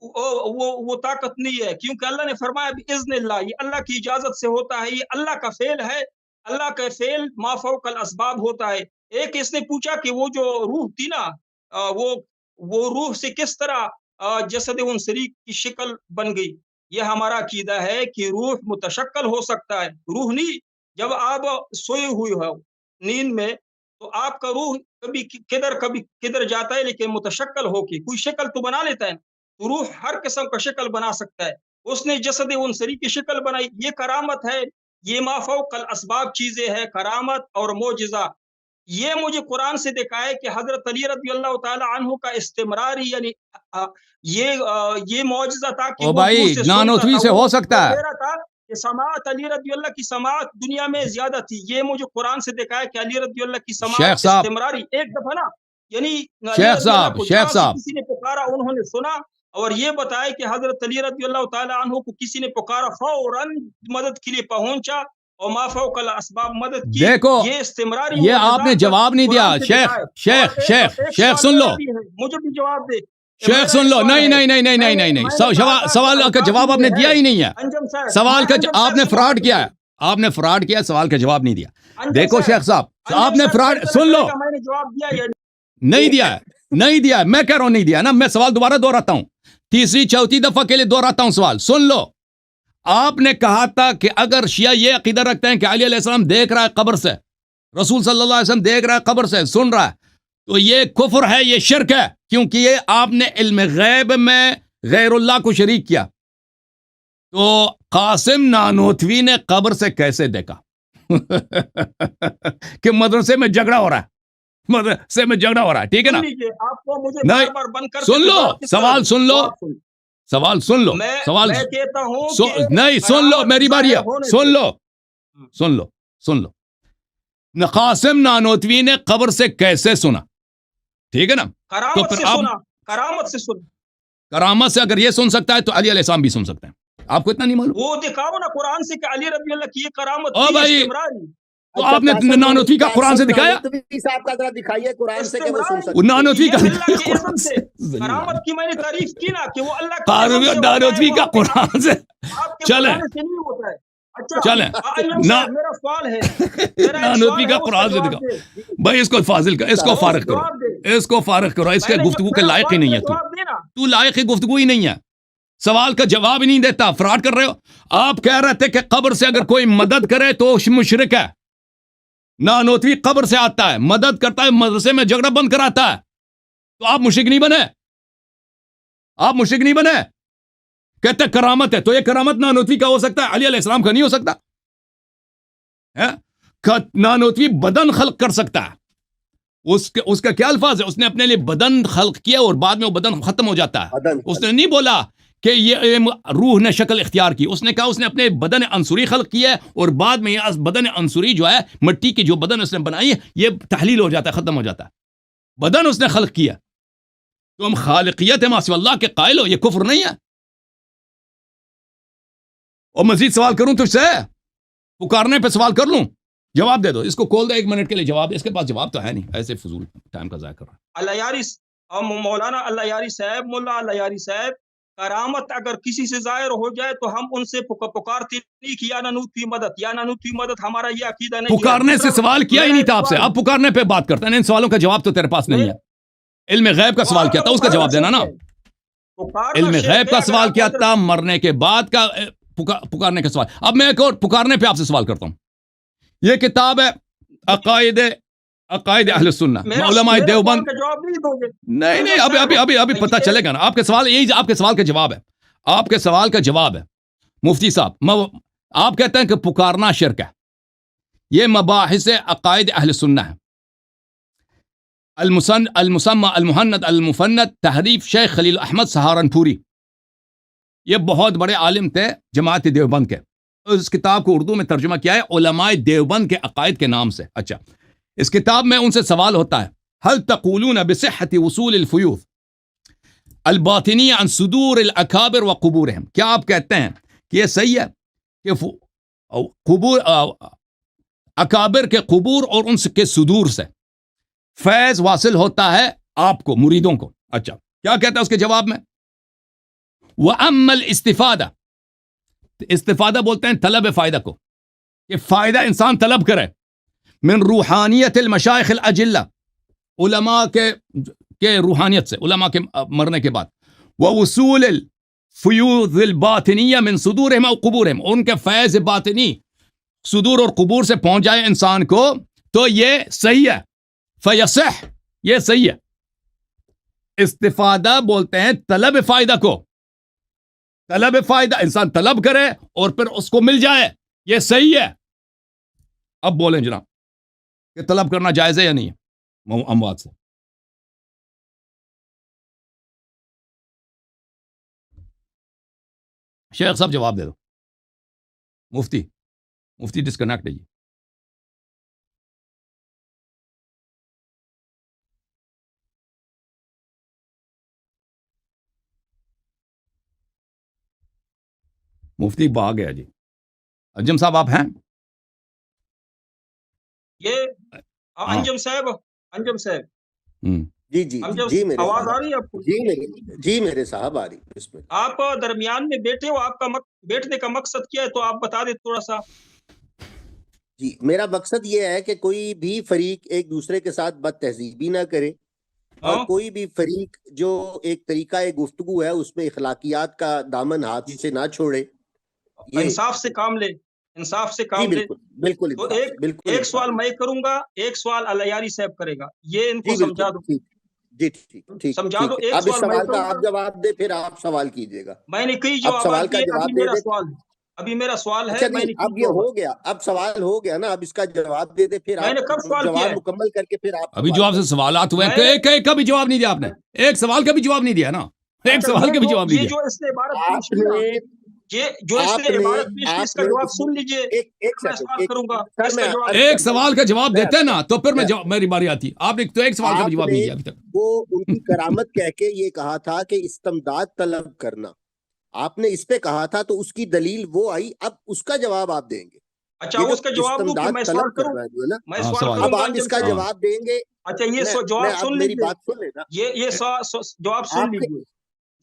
وہ طاقت نہیں ہے، کیونکہ اللہ نے فرمایا باذن اللہ، یہ اللہ کی اجازت سے ہوتا ہے، یہ اللہ کا فعل ہے. اللہ کا فعل ما فوق الاسباب ہوتا ہے. ایک اس نے پوچھا کہ وہ جو روح تھی نا، وہ روح سے کس طرح جسد انصری کی شکل بن گئی. یہ ہمارا عقیدہ ہے کہ روح متشکل ہو سکتا ہے، روح نہیں. جب آپ سوئے ہوئے ہو نیند میں تو آپ کا روح کبھی کدھر جاتا ہے، لیکن متشکل ہو کے کوئی شکل تو بنا لیتا ہے. تو روح ہر قسم کا شکل بنا سکتا ہے. اس نے جسد انصری کی شکل بنائی. یہ کرامت ہے، یہ ما فوق الاسباب چیزیں ہے، کرامت اور معجزہ. یہ مجھے قرآن سے دکھائے کہ حضرت علی رضی اللہ تعالی عنہ کا استمراری یعنی یہ معجزہ تھا کہ او وہ دور بھائی سے سنتا نانوتوی تھا. سے وہ ہو سکتا ہے. کہہ رہا تھا کہ سماعت علی رضی اللہ کی سماعت دنیا میں زیادہ تھی. یہ مجھے قرآن سے دکھایا کہ علی رضی اللہ کی شیخ سماعت صاحب استمراری ایک دفعہ نا، یعنی علی شیخ رضی اللہ صاحب کو شیخ جہاں سے صاحب کسی نے پکارا انہوں نے سنا. اور یہ بتایا کہ حضرت علی رضی اللہ تعالی عنہ کو کسی نے پکارا فوراً مدد کے لیے پہنچا اور ما فوق الاسباب مدد کی. دیکھو یہ استمراری یہ آپ نے معجزات جواب نہیں دیا. قرآن سے شیخ دکھائے. شیخ اور شیخ ایک شیخ سوال سن میرا لو. بھی ہے، مجھے بھی جواب دے. شیخ میرا سن ایک لو. سوال نہیں ہے. نہیں نہیں نہیں میں نہیں نے نہیں نہیں کہا تھا کہ سوال کا الفاظ جواب آپ نے یہ دیا ہی نہیں ہے. انجم صاحب، سوال کا انجم آپ صاحب نے سے فراڈ بات کیا کریں. ہے. آپ نے فراڈ کیا، سوال کا جواب نہیں دیا. انجم دیکھو صاحب، شیخ صاحب انجم آپ نے صاحب فراڈ فیصلہ سن لو. کرے گا میں نے جواب دیا یا نہیں دیا ہے نہیں دیا ہے. میں کہہ رہا ہوں نہیں دیا نا. میں سوال دوبارہ دہراتا ہوں، تیسری چوتھی دفعہ کے لیے دہراتا ہوں سوال. سن لو. آپ نے کہا تھا کہ اگر شیعہ یہ عقیدہ رکھتے ہیں کہ علی علیہ السلام دیکھ رہا ہے قبر سے، رسول صلی اللہ علیہ وسلم دیکھ رہا ہے قبر سے، سن رہا ہے، تو یہ کفر ہے، یہ شرک ہے، کیونکہ یہ آپ نے علم غیب میں غیر اللہ کو شریک کیا. تو قاسم نانوتوی نے قبر سے کیسے دیکھا کہ مدرسے میں جھگڑا ہو رہا ہے، مدرسے میں جھگڑا ہو رہا ہے. ٹھیک ہے نا. آپ کو مجھے نہیں، بار بار بند کر سن لو سوال سن لو سوال سن لو سوال میں کہتا ہوں کہ نہیں سن لو میری باری ہے. سن لو سن لو سن لو. قاسم نانوتوی نے قبر سے کیسے سنا؟ ٹھیک ہے نا. کرامت سے سنا، کرامت سے سنا. کرامت سے اگر یہ سن سکتا ہے تو علی علیہ السلام بھی سن سکتے ہیں. آپ کو اتنا نہیں معلوم؟ وہ دکھاؤ نا قرآن سے کہ علی رضی اللہ کی یہ کرامت او تھی بھائی، استمراری. تو آپ نے نانوتوی کا قرآن سے دکھایا؟ نانوتوی صاحب کا ذرا دکھائیے قرآن سے کہ وہ سن وہ سکتے ہیں. نانوتوی کا یہ اللہ کے قرآن عزت سے سے کرامت کی میں نے تعریف کی نا کہ وہ اللہ کے عزت سے ہوتا ہے، نانوتوی کا وہاں پہ قرآن سے. آپ کے چلیں بتانے سے نہیں ہوتا ہے. اچھا چلیں ایوب صاحب میرا سوال ہے، میرا ایک نانوتوی سوال کا ہے، اس قرآن سے جواب دکھاؤ. دے. بھائی اس کو فاضل کر، اس کو فارغ کرو، جواب دے. اس کو فارغ کرو. اس کے میں نے گفتگو کے میرا لائق ہی سوال نہیں کا ہے. جواب دے نا. تو لائق گفتگو ہی نہیں ہے. سوال کا جواب ہی نہیں دیتا، فراڈ کر رہے ہو. آپ کہہ رہے تھے کہ قبر سے اگر کوئی مدد کرے تو مشرک ہے. نانوتوی قبر سے آتا ہے، مدد کرتا ہے، مدرسے میں جھگڑا بند کراتا ہے. تو آپ مشرک نہیں بنے، آپ مشرک نہیں بنے. کہتے ہیں کرامت ہے، تو یہ کرامت نانوتوی کا ہو سکتا ہے، علی علیہ السلام کا نہیں ہو سکتا ہے؟ نانوتوی بدن خلق کر سکتا ہے. اس کا کیا الفاظ ہے؟ اس نے اپنے لیے بدن خلق کیا اور بعد میں وہ بدن ختم ہو جاتا ہے. اس نے نہیں بولا کہ یہ روح نے شکل اختیار کی. اس نے کہا اس نے اپنے بدن عنصری خلق کیا ہے اور بعد میں یہ بدن عنصری جو ہے مٹی کی جو بدن اس نے بنائی ہے یہ تحلیل ہو جاتا ہے، ختم ہو جاتا ہے. بدن اس نے خلق کیا. تم خالقیت ما سوی اللہ کے قائل ہو، یہ کفر نہیں ہے. اور مزید سوال کروں تجھ سے؟ پکارنے پہ سوال کر لوں؟ جواب دے دو. اس کو کھول دے 1 منٹ کے لیے جواب. اس کے پاس جواب تو ہے نہیں، ایسے فضول ٹائم کا ضائع کر رہا ہے. اللہ یاری اور مولانا اللہ یاری صاحب، ملا اللہ یاری صاحب، کرامت اگر کسی سے ظاہر ہو جائے تو ہم ان سے پکارتے نہیں کہ یا نانوتوی مدد، یا نانوتوی مدد. ہمارا یہ عقیدہ نہیں ہے. پکارنے سے سوال کیا ہی نہیں تھا آپ سے، اب پکارنے پہ بات کرتے ہیں. ان سوالوں کا جواب تو تیرے پاس نہیں ہے. علم غیب کا سوال کیا تھا، اس کا جواب دینا نا. علم غیب کا سوال کیا تھا، مرنے کے بعد کا پکارنے کا سوال. اب میں ایک اور پکارنے پہ آپ سے سوال کرتا ہوں. یہ کتاب ہے عقائد اہل سنہ، علماء دیوبند. نہیں ابھی پتہ چلے گا نا. آپ کے سوال یہی، آپ کے سوال کا جواب ہے. آپ کے سوال کا جواب ہے مفتی صاحب. آپ کہتے ہیں کہ پکارنا شرک ہے. یہ مباحث عقائد اہل سنہ ہے. المسمى المہند المفند تحریف شیخ خلیل احمد سہارنپوری. یہ بہت بڑے عالم تھے جماعت دیوبند کے. اس کتاب کو اردو میں ترجمہ کیا ہے علماء دیوبند کے عقائد کے نام سے. اچھا، اس کتاب میں ان سے سوال ہوتا ہے، هل تقولون بصحة وصول الفیوض الباطنی عن صدور الاکابر وقبورهم؟ کیا آپ کہتے ہیں کہ یہ صحیح ہے کہ قبور اکابر کے قبور اور ان کے صدور سے فیض واصل ہوتا ہے آپ کو، مریدوں کو؟ اچھا، کیا کہتا ہے اس کے جواب میں؟ وَأَمَّا الْإِسْتِفَادَةُ، استفادہ بولتے ہیں طلب فائدہ کو، کہ فائدہ انسان طلب کرے. من روحانیت المشائخ الاجلہ، علماء کے روحانیت سے، علماء کے مرنے کے بعد. ووصول الفیوض الباطنیہ من صدورہم او قبورہم، ان کے فیض باطنی صدور اور قبور سے پہنچ جائے انسان کو تو یہ صحیح ہے. فیصح، یہ صحیح ہے. استفادہ بولتے ہیں طلب فائدہ کو. طلب فائدہ انسان طلب کرے اور پھر اس کو مل جائے، یہ صحیح ہے. اب بولیں جناب کہ طلب کرنا جائز ہے یا نہیں ہے اموات سے؟ شیخ صاحب جواب دے دو. مفتی ڈسکنیکٹ ہے جی. مفتی بھاگ گیا جی. انجم صاحب آپ ہیں؟ یہ انجم صاحب جی میرے آواز آ رہی ہے آپ کو؟ جی میرے صاحب آ رہی. بسم اللہ. آپ درمیان میں بیٹھے ہو، آپ کا بیٹھنے کا مقصد کیا ہے تو آپ بتا دیں تھوڑا سا. جی میرا مقصد یہ ہے کہ کوئی بھی فریق ایک دوسرے کے ساتھ بد تہذیبی نہ کرے، اور کوئی بھی فریق جو ایک طریقہ گفتگو ہے اس میں اخلاقیات کا دامن ہاتھ سے نہ چھوڑے، انصاف سے کام لے، انصاف سے کام لے. بالکل. تو ایک سوال میں کروں گا، ایک سوال اللہ یاری صاحب کرے گا. یہ ان کو سمجھا دو. جی ٹھیک سمجھا دو. ایک اب اس سوال سوال کا آپ جواب دے، پھر آپ سوال کیجئے گا. میں نے کئی جوابات دیے، ابھی میرا سوال ہے. اب یہ ہو گیا، اب سوال ہو گیا نا، اب اس کا جواب دے دے، پھر آپ جواب مکمل کر کے پھر آپ. ابھی جواب سے سوالات ہوئے، ایک کا بھی جواب نہیں دیا آپ نے. ایک سوال کا بھی جواب نہیں دیا نا، ایک سوال کا بھی جواب نہیں دیا. ایک سوال کا جواب دیتے نا تو پھر میری باری آتی. آپ نے تو ایک سوال کا بھی جواب نہیں دیا ابھی تک. وہ ان کی کرامت کہہ کے یہ کہا تھا کہ استمداد طلب کرنا آپ نے اس پہ کہا تھا تو اس کی دلیل وہ آئی, اب اس کا جواب آپ دیں گے. اچھا یہ جو اس کا جواب دوں کہ استمداد میں سوال طلب کر کروں؟ رہا ہے جو ہے نا, میں ہاں، سوال سوال. کروں اب گا آپ اس انجم کا صاحب. جواب دیں گے. اچھا یہ میں جواب اب سن میری لیجیے, بات سن لینا. یہ جواب سن آپ لیجیے,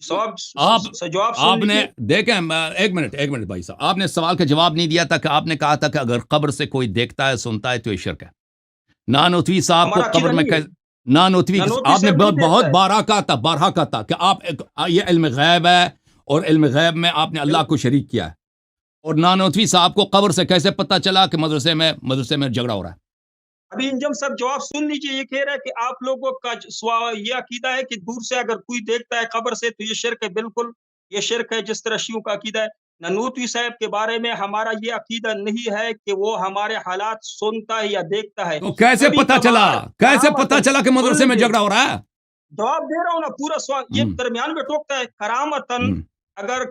آپ جواب سن آپ نے لیجیے. دیکھیں, ایک منٹ بھائی صاحب, آپ نے سوال کا جواب نہیں دیا تھا کہ آپ نے کہا تھا کہ اگر قبر سے کوئی دیکھتا ہے سنتا ہے تو یہ شرک ہے. نانوتوی صاحب کو ہمارا عقیدہ قبر میں نہیں ہے. نانوتوی نانوتوی آپ نے صاحب نہیں بہت دیکھتا ہے. بارہا کہا تھا کہ آپ یہ علم غیب ہے, اور علم غیب میں آپ نے اللہ کو شریک کیا ہے. اور نانوتوی صاحب کو قبر سے کیسے پتہ چلا کہ مدرسے میں جھگڑا ہو رہا ہے؟ ابھی انجم صاحب جواب سن لیجیے. یہ کہہ رہا ہے کہ آپ لوگوں کا یہ عقیدہ ہے کہ دور سے اگر کوئی دیکھتا ہے قبر سے تو یہ شرک ہے. بالکل یہ شرک ہے, جس طرح شیعوں کا عقیدہ ہے. نانوتوی صاحب کے بارے میں ہمارا یہ عقیدہ نہیں ہے کہ وہ ہمارے حالات سنتا ہے یا دیکھتا ہے. تو کیسے کبھی پتہ چلا, کبھار کہ سن مدرسے میں لیجیے, جھگڑا ہو رہا ہے؟ جواب دے رہا ہوں نا پورا سوال. یہ ہم، درمیان میں ٹوکتا ہے. کرامتن ہم. اگر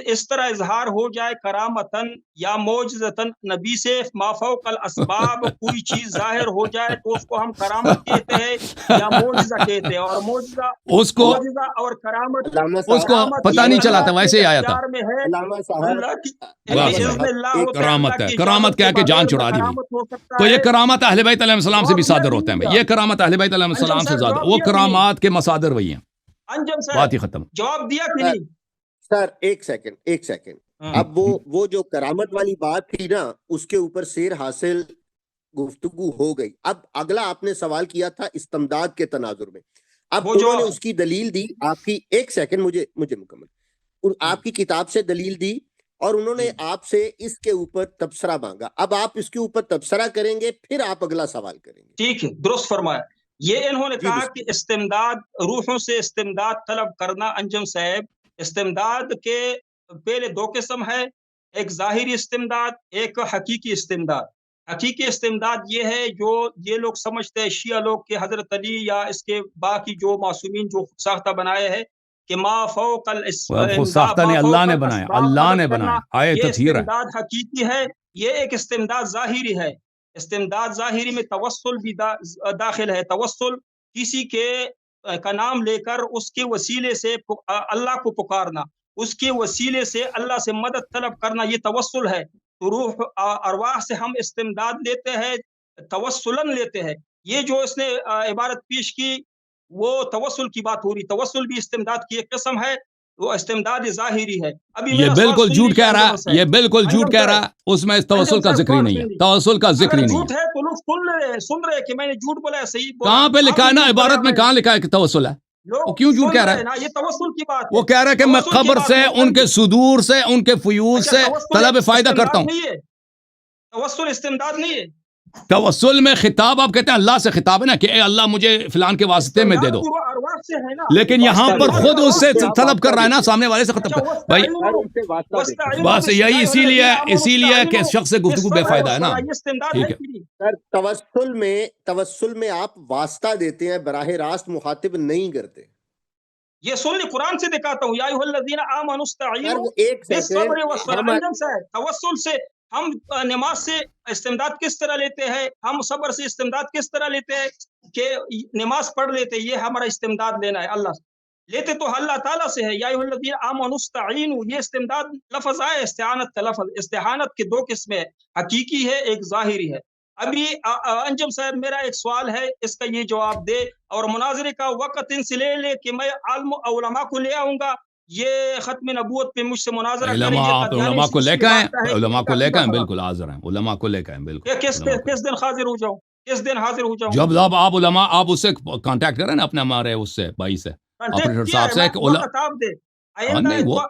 اس طرح اظہار ہو جائے, کرامتن یا معجزتن, نبی سے مافوق الاسباب کوئی چیز ظاہر ہو جائے تو اس کو ہم کرامت کہتے ہیں یا معجزہ کہتے ہیں. اور اس کو اور کرامت علامہ اس کو صاحب, پتہ یہ نہیں چلا اللہ تھا, ویسے کے ہی آیا تھا. اختیار میں ہے. علامہ صاحب, اللہ کی واہ علامہ بھائی, باذن اللہ ایک ہوتا ہے. کرامت اللہ ہے, کی کرامت اجازت کیا کے کہ جان بغیر چھڑا دی ہوئی. کرامت ہو سکتا تو یہ ہے. کرامت اہل بیت علیہ السلام سے بھی جواب دیا صادر ہوتے ہیں. نہیں یہ کرامت اہل بیت علیہ انجم السلام سے صاحب, زیادہ, جواب وہ دیا کہ نہیں؟ کرامات کے مصادر وہی ہیں. انجم بات صاحب ہی ختم. جواب دیا کہ سر, نہیں؟ سر ایک سیکنڈ. اب وہ جو کرامت والی بات تھی نا, اس کے اوپر سیر حاصل گفتگو ہو گئی. اب اگلا آپ نے سوال کیا تھا استمداد کے تناظر میں. اب وہ انہوں جو نے اس کی دلیل دی, آپ کی ایک سیکنڈ مجھے مکمل, آپ کی کتاب سے دلیل دی, اور انہوں نے آپ سے اس کے اوپر تبصرہ مانگا. اب آپ اس کے اوپر تبصرہ کریں گے, پھر آپ اگلا سوال کریں گے. ٹھیک ہے, درست فرمایا. یہ انہوں نے جی کہا بسم کہ استمداد, روحوں سے استمداد طلب کرنا. انجم صاحب, استمداد کے پہلے دو قسم ہے, ایک ظاہری استمداد, ایک حقیقی استمداد. حقیقی استمداد یہ ہے جو یہ لوگ سمجھتے ہیں, شیعہ لوگ, کہ حضرت علی یا اس کے باقی جو معصومین جو خود ساختہ بنائے ہیں کہ ما فوق خود ساختہ نہیں, اللہ نے بنایا, اللہ نے بنایا, آئے یہ تطہیر ہے. استمداد حقیقی ہے. یہ ایک استمداد ظاہری ہے. استمداد ظاہری میں توسل بھی داخل ہے. توسل کسی کے کا نام لے کر اس کے وسیلے سے اللہ کو پکارنا, اس کے وسیلے سے اللہ سے مدد طلب کرنا, یہ توسل ہے. تو روح ارواح سے ہم استمداد لیتے ہیں, توسلن لیتے ہیں. یہ جو اس نے عبارت پیش کی وہ توسل کی بات ہو رہی. توسل بھی استمداد کی ایک قسم ہے, وہ استمداد ظاہری ہے. ابھی یہ میرا سوال بالکل سن جھوٹ لیجیے کہہ رہا انجم ہے, صاحب. یہ بالکل جھوٹ انجم کہہ صاحب, رہا ہے, اس میں توسل انجم کا صاحب ذکر ہی سوال نہیں سن ہے, لیجیے. توسل کا ذکر اگر ہی نہیں جھوٹ ہے. ہے تو لوگ سن رہے کہ میں نے جھوٹ بولا ہے, صحیح بولا. کہاں پہ آپ لکھا ہے بھی نا, جھوٹ بولا, عبارت میں کہاں لکھا ہے کہ توسل ہے؟ وہ لوگ کیوں جھوٹ سن کہہ رہا رہے ہے؟ ہیں نا, یہ توسل کی بات وہ ہے. کہہ رہا ہے کہ میں توسل کی قبر بات سے, ہے. ان کے صدور سے, ان کے فیوض اچھا, سے توسل طلب فائدہ کرتا استمداد ہوں. نہیں ہے, توسل استمداد نہیں ہے. توسل میں خطاب, آپ کہتے ہیں اللہ سے خطاب ہے نا کہ اے اللہ مجھے فلان کے واسطے میں دے استمداد دو, تو ارواح سے ہے نا. لیکن یہاں پر استمداد خود تو اس ارواح سے سے ہے. طلب کر رہا ہے نا, سامنے والے سے اچھا, خطاب کر بھائی. سر ان سے واسطہ دیکھیں. بس یہی اسی لیے ہے کہ اس شخص سے گفتگو بے فائدہ ہے نا. یہ استمداد ٹھیک ہے ہے, کہ نہیں؟ سر توسل میں آپ واسطہ دیتے ہیں, براہ راست مخاطب نہیں کرتے. یہ سن لی, قرآن سے دکھاتا ہوں. یا ایھا الذین آمنوا سر استعینوا ایک بالصبر سیکنڈ, والصلاۃ. انجم صاحب, توسل سے ہم نماز سے استمداد کس طرح لیتے ہیں, ہم صبر سے استمداد کس طرح لیتے ہیں کہ نماز پڑھ لیتے, یہ ہمارا استمداد لینا ہے اللہ لیتے تو اللہ تعالیٰ سے ہے. یا ایھا الذین آمنوا استعینوا, یہ استمداد لفظ آئے, استعانت کا لفظ. استعانت کے دو قسمیں, حقیقی ہے, ایک ظاہری ہے. ابھی انجم صاحب میرا ایک سوال ہے, اس کا یہ جواب دے, اور مناظرے کا وقت ان سے لے کہ میں عالم علماء کو لے آؤں گا, یہ ختم نبوت پہ مجھ سے مناظرہ کریں. علماء, یہ آپ قادیانی علماء کو لے کے آئیں, علماء کو لے کے آئیں, بالکل خلاف. حاضر ہیں, علماء کو لے کے آئیں, بالکل. کس دن حاضر ہو جاؤں, کس دن حاضر ہو جاؤں؟ جب آپ علماء, آپ اس سے کانٹیکٹ کریں نا اپنے ہمارے اس سے بھائی سے, آپریٹر صاحب سے, کہ وقت آپ دے. نہیں وہ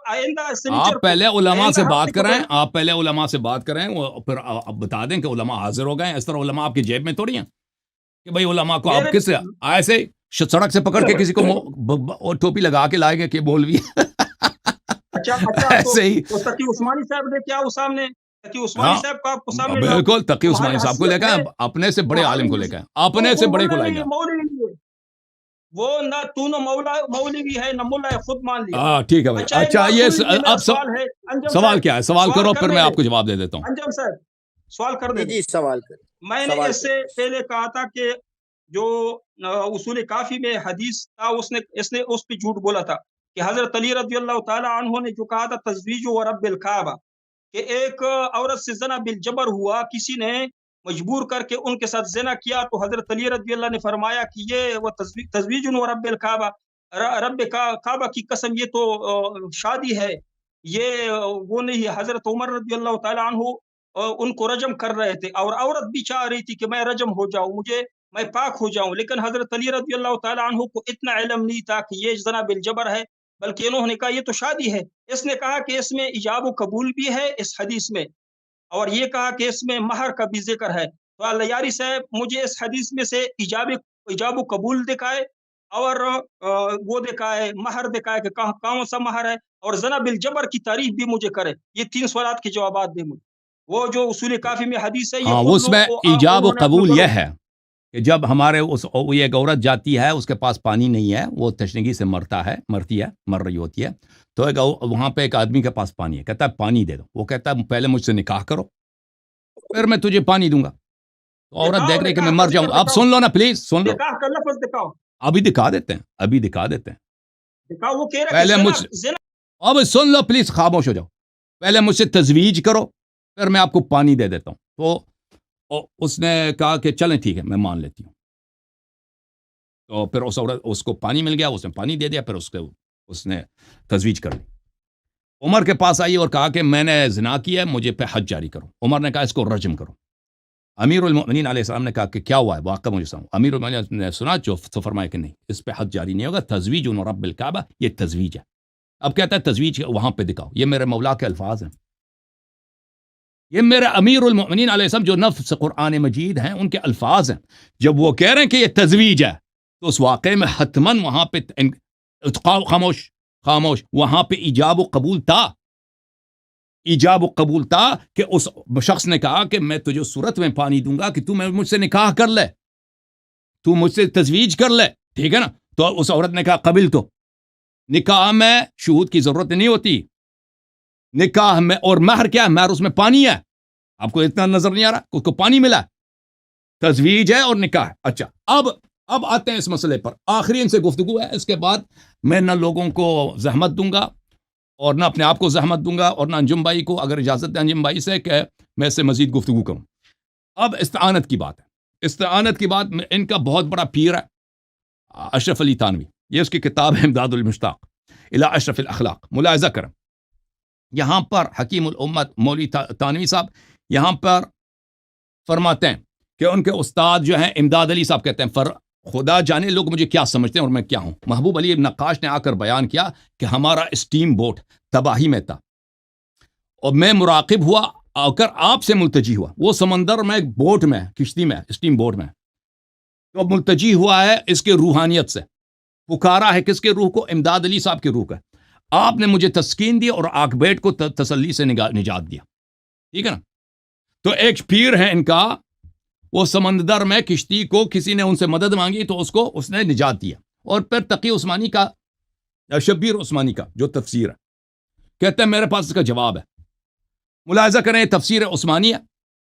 آپ پہلے علماء سے بات کریں, آپ پہلے علماء سے بات کریں, وہ پھر آپ بتا دیں کہ علماء حاضر ہو گئے. اس طرح علماء آپ کی جیب میں تھوڑی ہیں کہ بھائی علماء کو آپ کس ایسے سڑک سے پکڑ کے کسی کو ٹوپی لگا کے لائے گے کہ بولوی ایسے ہی. تقی عثمانی صاحب نے کیا اس سامنے, تقی عثمانی صاحب کو آپ کو سامنے, بالکل تقی عثمانی صاحب کو لے کے, اپنے سے بڑے عالم کو لے کے, اپنے سے بڑے کو لائے گا. وہ نہ تو نہ مولوی ہے نہ ملا ہے, خود مان لیا. ہاں ٹھیک ہے بھائی. اچھا یہ اب سوال کیا ہے, سوال کرو پھر میں آپ کو جواب دے دیتا ہوں. انجم صاحب سوال کر دیں. جی سوال کریں. میں نے اس سے پہلے کہا تھا کہ جو اصول کافی میں حدیث تھا, اس نے اس پہ جھوٹ بولا تھا. کہ حضرت علی رضی اللہ تعالی عنہ نے جو کہا تھا تزویج و رب الکعبہ، کہ ایک عورت سے زنا بالجبر ہوا، کسی نے مجبور کر کے ان کے ساتھ زنا کیا، تو حضرت علی رضی اللہ نے فرمایا کہ یہ وہ تزویج و رب الکعبہ، رب کعبہ کی قسم یہ تو شادی ہے، یہ وہ نہیں ہے۔ حضرت عمر رضی اللہ تعالیٰ عنہ ان کو رجم کر رہے تھے، اور عورت بھی چاہ رہی تھی کہ میں رجم ہو جاؤں، میں پاک ہو جاؤں، لیکن حضرت علی رضی اللہ تعالیٰ عنہ کو اتنا علم نہیں تھا کہ یہ زنا بالجبر ہے، بلکہ انہوں نے کہا یہ تو شادی ہے۔ اس نے کہا کہ اس میں ایجاب و قبول بھی ہے اس حدیث میں، اور یہ کہا کہ اس میں مہر کا بھی ذکر ہے۔ تو الیاری صاحب مجھے اس حدیث میں سے ایجاب و قبول دکھائے، اور وہ دکھائے مہر دکھائے کہ کون سا مہر ہے، اور زنا بالجبر کی تعریف بھی مجھے کرے۔ یہ 3 سوالات کے جوابات دیں مجھے۔ وہ جو اصول کافی میں حدیث ہے، ہاں، اس میں ایجاب و قبول یہ ہے کہ جب ہمارے یہ ایک عورت جاتی ہے، اس کے پاس پانی نہیں ہے، وہ تشنگی سے مر رہی ہوتی ہے، تو وہاں پہ ایک آدمی کے پاس پانی ہے، کہتا ہے پانی دے دو، وہ کہتا ہے پہلے مجھ سے نکاح کرو پھر میں تجھے پانی دوں گا۔ تو عورت دیکھ رہی کہ میں مر جاؤں، اب سن لو نا پلیز، سن لو، نکاح کا لفظ دکھاؤ، ابھی دکھا دیتے ہیں دکھاؤ۔ وہ کہہ رہا پہلے ہے مجھ اب سن لو پلیز، خاموش ہو جاؤ، پہلے مجھ سے تزویج کرو پھر میں آپ کو پانی دے دیتا ہوں۔ تو اس نے کہا کہ چلیں ٹھیک ہے، میں مان لیتی ہوں۔ تو پھر اس کو پانی مل گیا، اس نے پانی دے دیا، پھر اس نے تزویج کر لی۔ عمر کے پاس آئی اور کہا کہ میں نے زنا کیا ہے، مجھے پہ حد جاری کرو۔ عمر نے کہا اس کو رجم کرو۔ امیر المؤمنین علیہ السلام نے کہا کہ کیا ہوا ہے، واقعہ مجھے سناؤ۔ امیر المؤمنین نے سنا تو فرمایا کہ نہیں، اس پہ حد جاری نہیں ہوگا، تزویج رب الکعبہ، یہ تزویج ہے۔ اب کہتا ہے تزویج وہاں پہ دکھاؤ، یہ میرے مولا کے الفاظ ہیں، یہ میرے امیر المؤمنین علیہ السلام جو نفس قرآن مجید ہیں ان کے الفاظ ہیں۔ جب وہ کہہ رہے ہیں کہ یہ تزویج ہے تو اس واقعے میں حتماً وہاں پہ خاموش وہاں پہ ایجاب و قبول تھا، ایجاب و قبول تھا کہ اس شخص نے کہا کہ میں تجھے صورت میں پانی دوں گا کہ تو مجھ سے نکاح کر لے، تو مجھ سے تزویج کر لے، ٹھیک ہے نا۔ تو اس عورت نے کہا قبل، تو نکاح میں شہود کی ضرورت نہیں ہوتی، نکاح میں اور مہر کیا ہے، مہر اس میں پانی ہے، آپ کو اتنا نظر نہیں آ رہا، اس کو پانی ملا، تزویج ہے اور نکاح ہے۔ اچھا، اب آتے ہیں اس مسئلے پر، آخری ان سے گفتگو ہے، اس کے بعد میں نہ لوگوں کو زحمت دوں گا اور نہ اپنے آپ کو زحمت دوں گا، اور نہ انجم بھائی کو، اگر اجازت ہے انجم بھائی سے کہ میں اس سے مزید گفتگو کروں۔ اب استعانت کی بات ہے، استعانت کی بات ان کا بہت بڑا پیر ہے اشرف علی تھانوی، یہ اس کی کتاب ہے امداد المشتاق الی اشرف الاخلاق، ملاحظہ کریں۔ یہاں پر حکیم الامت مولوی تھانوی صاحب یہاں پر فرماتے ہیں کہ ان کے استاد جو ہیں امداد علی صاحب کہتے ہیں خدا جانے لوگ مجھے کیا سمجھتے ہیں اور میں کیا ہوں۔ محبوب علی نقاش نے آ کر بیان کیا کہ ہمارا اسٹیم بوٹ تباہی میں تھا اور میں مراقب ہوا، آ کر آپ سے ملتجی ہوا، وہ سمندر میں بوٹ میں، کشتی میں، اسٹیم بوٹ میں، تو ملتجی ہوا ہے اس کے روحانیت سے، پکارا ہے کس کے روح کو، امداد علی صاحب کے روح کا۔ آپ نے مجھے تسکین دی اور آنکھ بیٹ کو تسلی سے نجات دیا، ٹھیک ہے نا۔ تو ایک پیر ہے ان کا، وہ سمندر میں کشتی کو کسی نے ان سے مدد مانگی تو اس نے نجات دیا۔ اور پھر تقی عثمانی کا، شبیر عثمانی کا جو تفسیر ہے، کہتے ہیں میرے پاس اس کا جواب ہے، ملاحظہ کریں، تفسیر عثمانی ہے،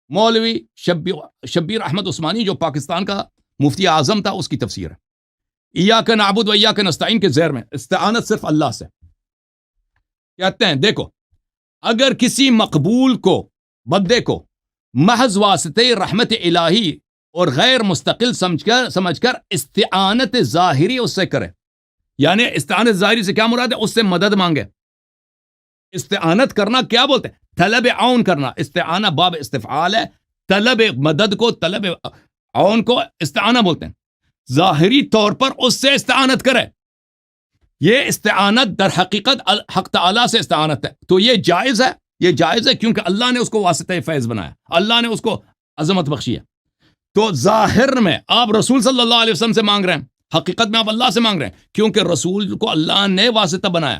مولوی شبیر احمد عثمانی جو پاکستان کا مفتی اعظم تھا، اس کی تفسیر ہے، ایاک نعبد و ایاک نستعین کے زیر میں استعانت صرف اللہ سے۔ کہتے ہیں دیکھو، اگر کسی مقبول کو، بندے کو محض واسطے رحمت الہی اور غیر مستقل سمجھ کر استعانت ظاہری اس سے کرے، یعنی استعانت ظاہری سے کیا مراد ہے، اس سے مدد مانگے۔ استعانت کرنا کیا بولتے ہیں، طلب عون کرنا، استعانہ باب استفعال ہے، طلب مدد کو، طلب عون کو استعانہ بولتے ہیں۔ ظاہری طور پر اس سے استعانت کرے، یہ استعانت در حقیقت حق تعالی سے استعانت ہے، تو یہ جائز ہے، یہ جائز ہے کیونکہ اللہ نے اس کو واسطہ فیض بنایا، اللہ نے اس کو عظمت بخشی ہے۔ تو ظاہر میں آپ رسول صلی اللہ علیہ وسلم سے مانگ رہے ہیں، حقیقت میں آپ اللہ سے مانگ رہے ہیں کیونکہ رسول کو اللہ نے واسطہ بنایا۔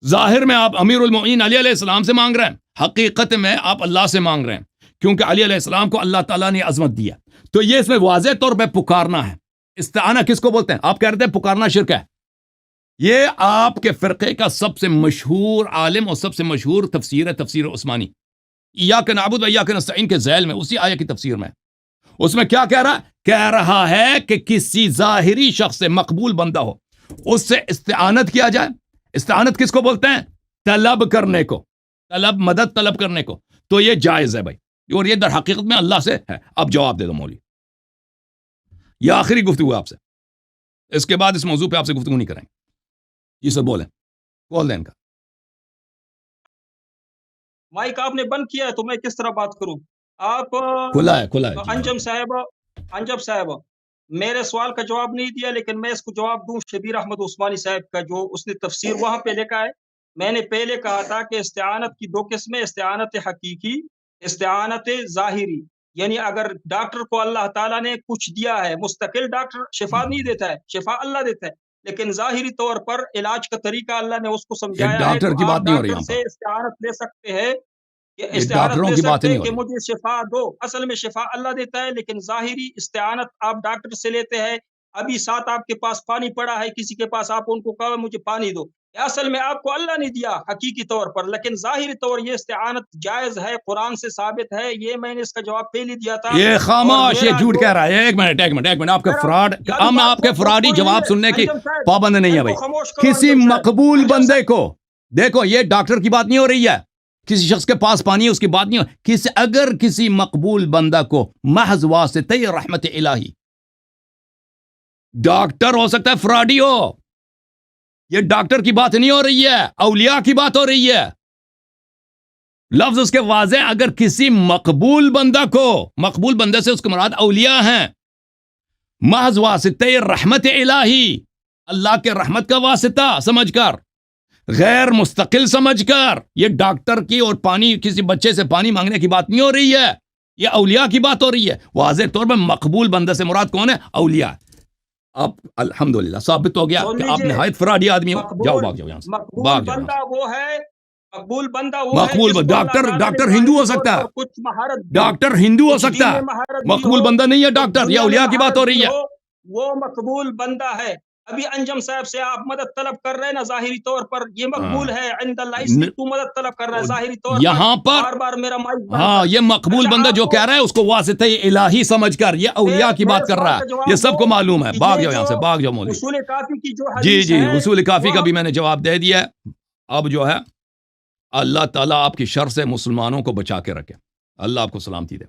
ظاہر میں آپ امیر المؤمنین علی علیہ السلام سے مانگ رہے ہیں، حقیقت میں آپ اللہ سے مانگ رہے ہیں کیونکہ علی علیہ السلام کو اللہ تعالیٰ نے عظمت دیا۔ تو یہ اس میں واضح طور پہ پکارنا ہے۔ استعانہ کس کو بولتے ہیں، آپ کہہ رہے ہیں پکارنا شرک ہے، یہ آپ کے فرقے کا سب سے مشہور عالم اور سب سے مشہور تفسیر ہے، تفسیر عثمانی، ایاک نعبد و ایاک نستعین کے ذیل میں، اسی آیت کی تفسیر میں۔ اس میں کیا کہہ رہا ہے کہ کسی ظاہری شخص سے مقبول بندہ ہو، اس سے استعانت کیا جائے. استعانت کس کو بولتے ہیں؟ طلب کرنے کو، طلب، مدد طلب کرنے کو. تو یہ جائز ہے بھائی، اور یہ در حقیقت میں اللہ سے ہے. اب جواب دے دو مولوی. یہ آخری گفتگو ہے آپ سے، اس کے بعد اس موضوع پہ آپ سے گفتگو نہیں کریں گے. یہ سب بولیں، کال دیں ان کا. مائک آپ نے بند کیا ہے تو میں کس طرح بات کروں؟ آپ کھلا ہے، کھلا ہے. انجم صاحب میرے سوال کا جواب نہیں دیا، لیکن میں اس کو جواب دوں. شبیر احمد عثمانی صاحب کا جو اس نے تفسیر وہاں پہ لکھا ہے، میں نے پہلے کہا تھا کہ استعانت کی 2 قسمیں، استعانت حقیقی، استعانت ظاہری. یعنی اگر ڈاکٹر کو اللہ تعالیٰ نے کچھ دیا ہے، مستقل ڈاکٹر شفا نہیں دیتا ہے، شفا اللہ دیتا ہے، لیکن ظاہری طور پر علاج کا طریقہ اللہ نے اس کو سمجھایا ہے. ڈاکٹر کی تو بات آپ نہیں ہو رہی ڈاکٹر یہاں سے پر. استعانت لے سکتے ہیں، کہ یہ استعانت ڈاکٹروں لے کی بات سکتے نہیں ہیں ہو کہ رہی. مجھے شفا دو. اصل میں شفا اللہ دیتا ہے، لیکن ظاہری استعانت آپ ڈاکٹر سے لیتے ہیں. ابھی ساتھ آپ کے پاس پانی پڑا ہے، کسی کے پاس آپ ان کو کہا مجھے پانی دو، اصل میں آپ کو اللہ نے دیا حقیقی طور پر، لیکن ظاہری طور یہ استعانت جائز ہے، قرآن سے ثابت ہے. یہ میں نے اس کا جواب پہلے دیا تھا. یہ خاموش، یہ میرا جھوٹ جو- کہہ رہا ہے. ایک منٹ آپ کے میرا- فراڈ، میری ہم بات آپ کے کو فراڈی چھوڑیے، جواب سننے کی انجم صاحب، پابند نہیں ہے ان بھائی. کو خاموش کرو. کسی انجم صاحب، مقبول انجم بندے صاحب، کو دیکھو، یہ ڈاکٹر کی بات نہیں ہو رہی ہے، کسی شخص کے پاس پانی ہے اس کی بات نہیں ہو. اگر کسی مقبول بندہ کو محض واسطہ رحمت الہی، ڈاکٹر ہو سکتا ہے فراڈی ہو، یہ ڈاکٹر کی بات نہیں ہو رہی ہے، اولیاء کی بات ہو رہی ہے. لفظ اس کے واضح. اگر کسی مقبول بندہ کو، مقبول بندے سے اس کے مراد اولیاء ہیں، محض واسطہ رحمت الہی، اللہ کے رحمت کا واسطہ سمجھ کر، غیر مستقل سمجھ کر، یہ ڈاکٹر کی اور پانی، کسی بچے سے پانی مانگنے کی بات نہیں ہو رہی ہے، یہ اولیاء کی بات ہو رہی ہے. واضح طور پر مقبول بندے سے مراد کون ہے؟ اولیاء. اب الحمدللہ ثابت ہو گیا سن کہ آپ لیجئے، نہایت فراڈی آدمی ہو. جاؤ، بھاگ جاؤ یہاں سے، مقبول بھاگ جاؤ یہاں بندہ سے. وہ ہے، مقبول بندہ وہ ہے مقبول جس کو اللہ ڈاکٹر، تعالیٰ نے ڈاکٹر ظاہری ہندو ہو طور سکتا پر ہے، کچھ مہارت دی، ڈاکٹر ہندو ہو کچھ سکتا دین ہے، میں مہارت دی مقبول ہو، بندہ نہیں ہے کچھ ڈاکٹر. یہ دنیا میں اولیاء کی بات ہو مہارت رہی دی ہے. ہو، وہ مقبول بندہ ہے. ابھی انجم صاحب سے آپ مدد طلب کر رہے ہیں نا ظاہری طور پر، یہ مقبول ہے عند اللہ، اس لیے تو مدد طلب کر رہا ہے ظاہری طور پر. یہاں پر بار بار میرا مائک بند ہاں، کر. یہ مقبول اچھا، بندہ آپ جو کو کہہ رہا ہے اس کو واسطہ الہی سمجھ کر یہ اولیاء کی میرے بات کر سوال رہا کا ہے. جواب یہ سب دو کو معلوم ہے. کہ بھاگ یہ جاؤ یہاں جو سے، بھاگ جاؤ مولوی. اصول کافی کی جو جی حدیث جی، ہے اصول کافی وہ کا بھی میں نے جواب دے دیا ہے. اب جو ہے اللہ تعالیٰ آپ کی شر سے مسلمانوں کو بچا کے رکھے. اللہ آپ کو سلامتی دے.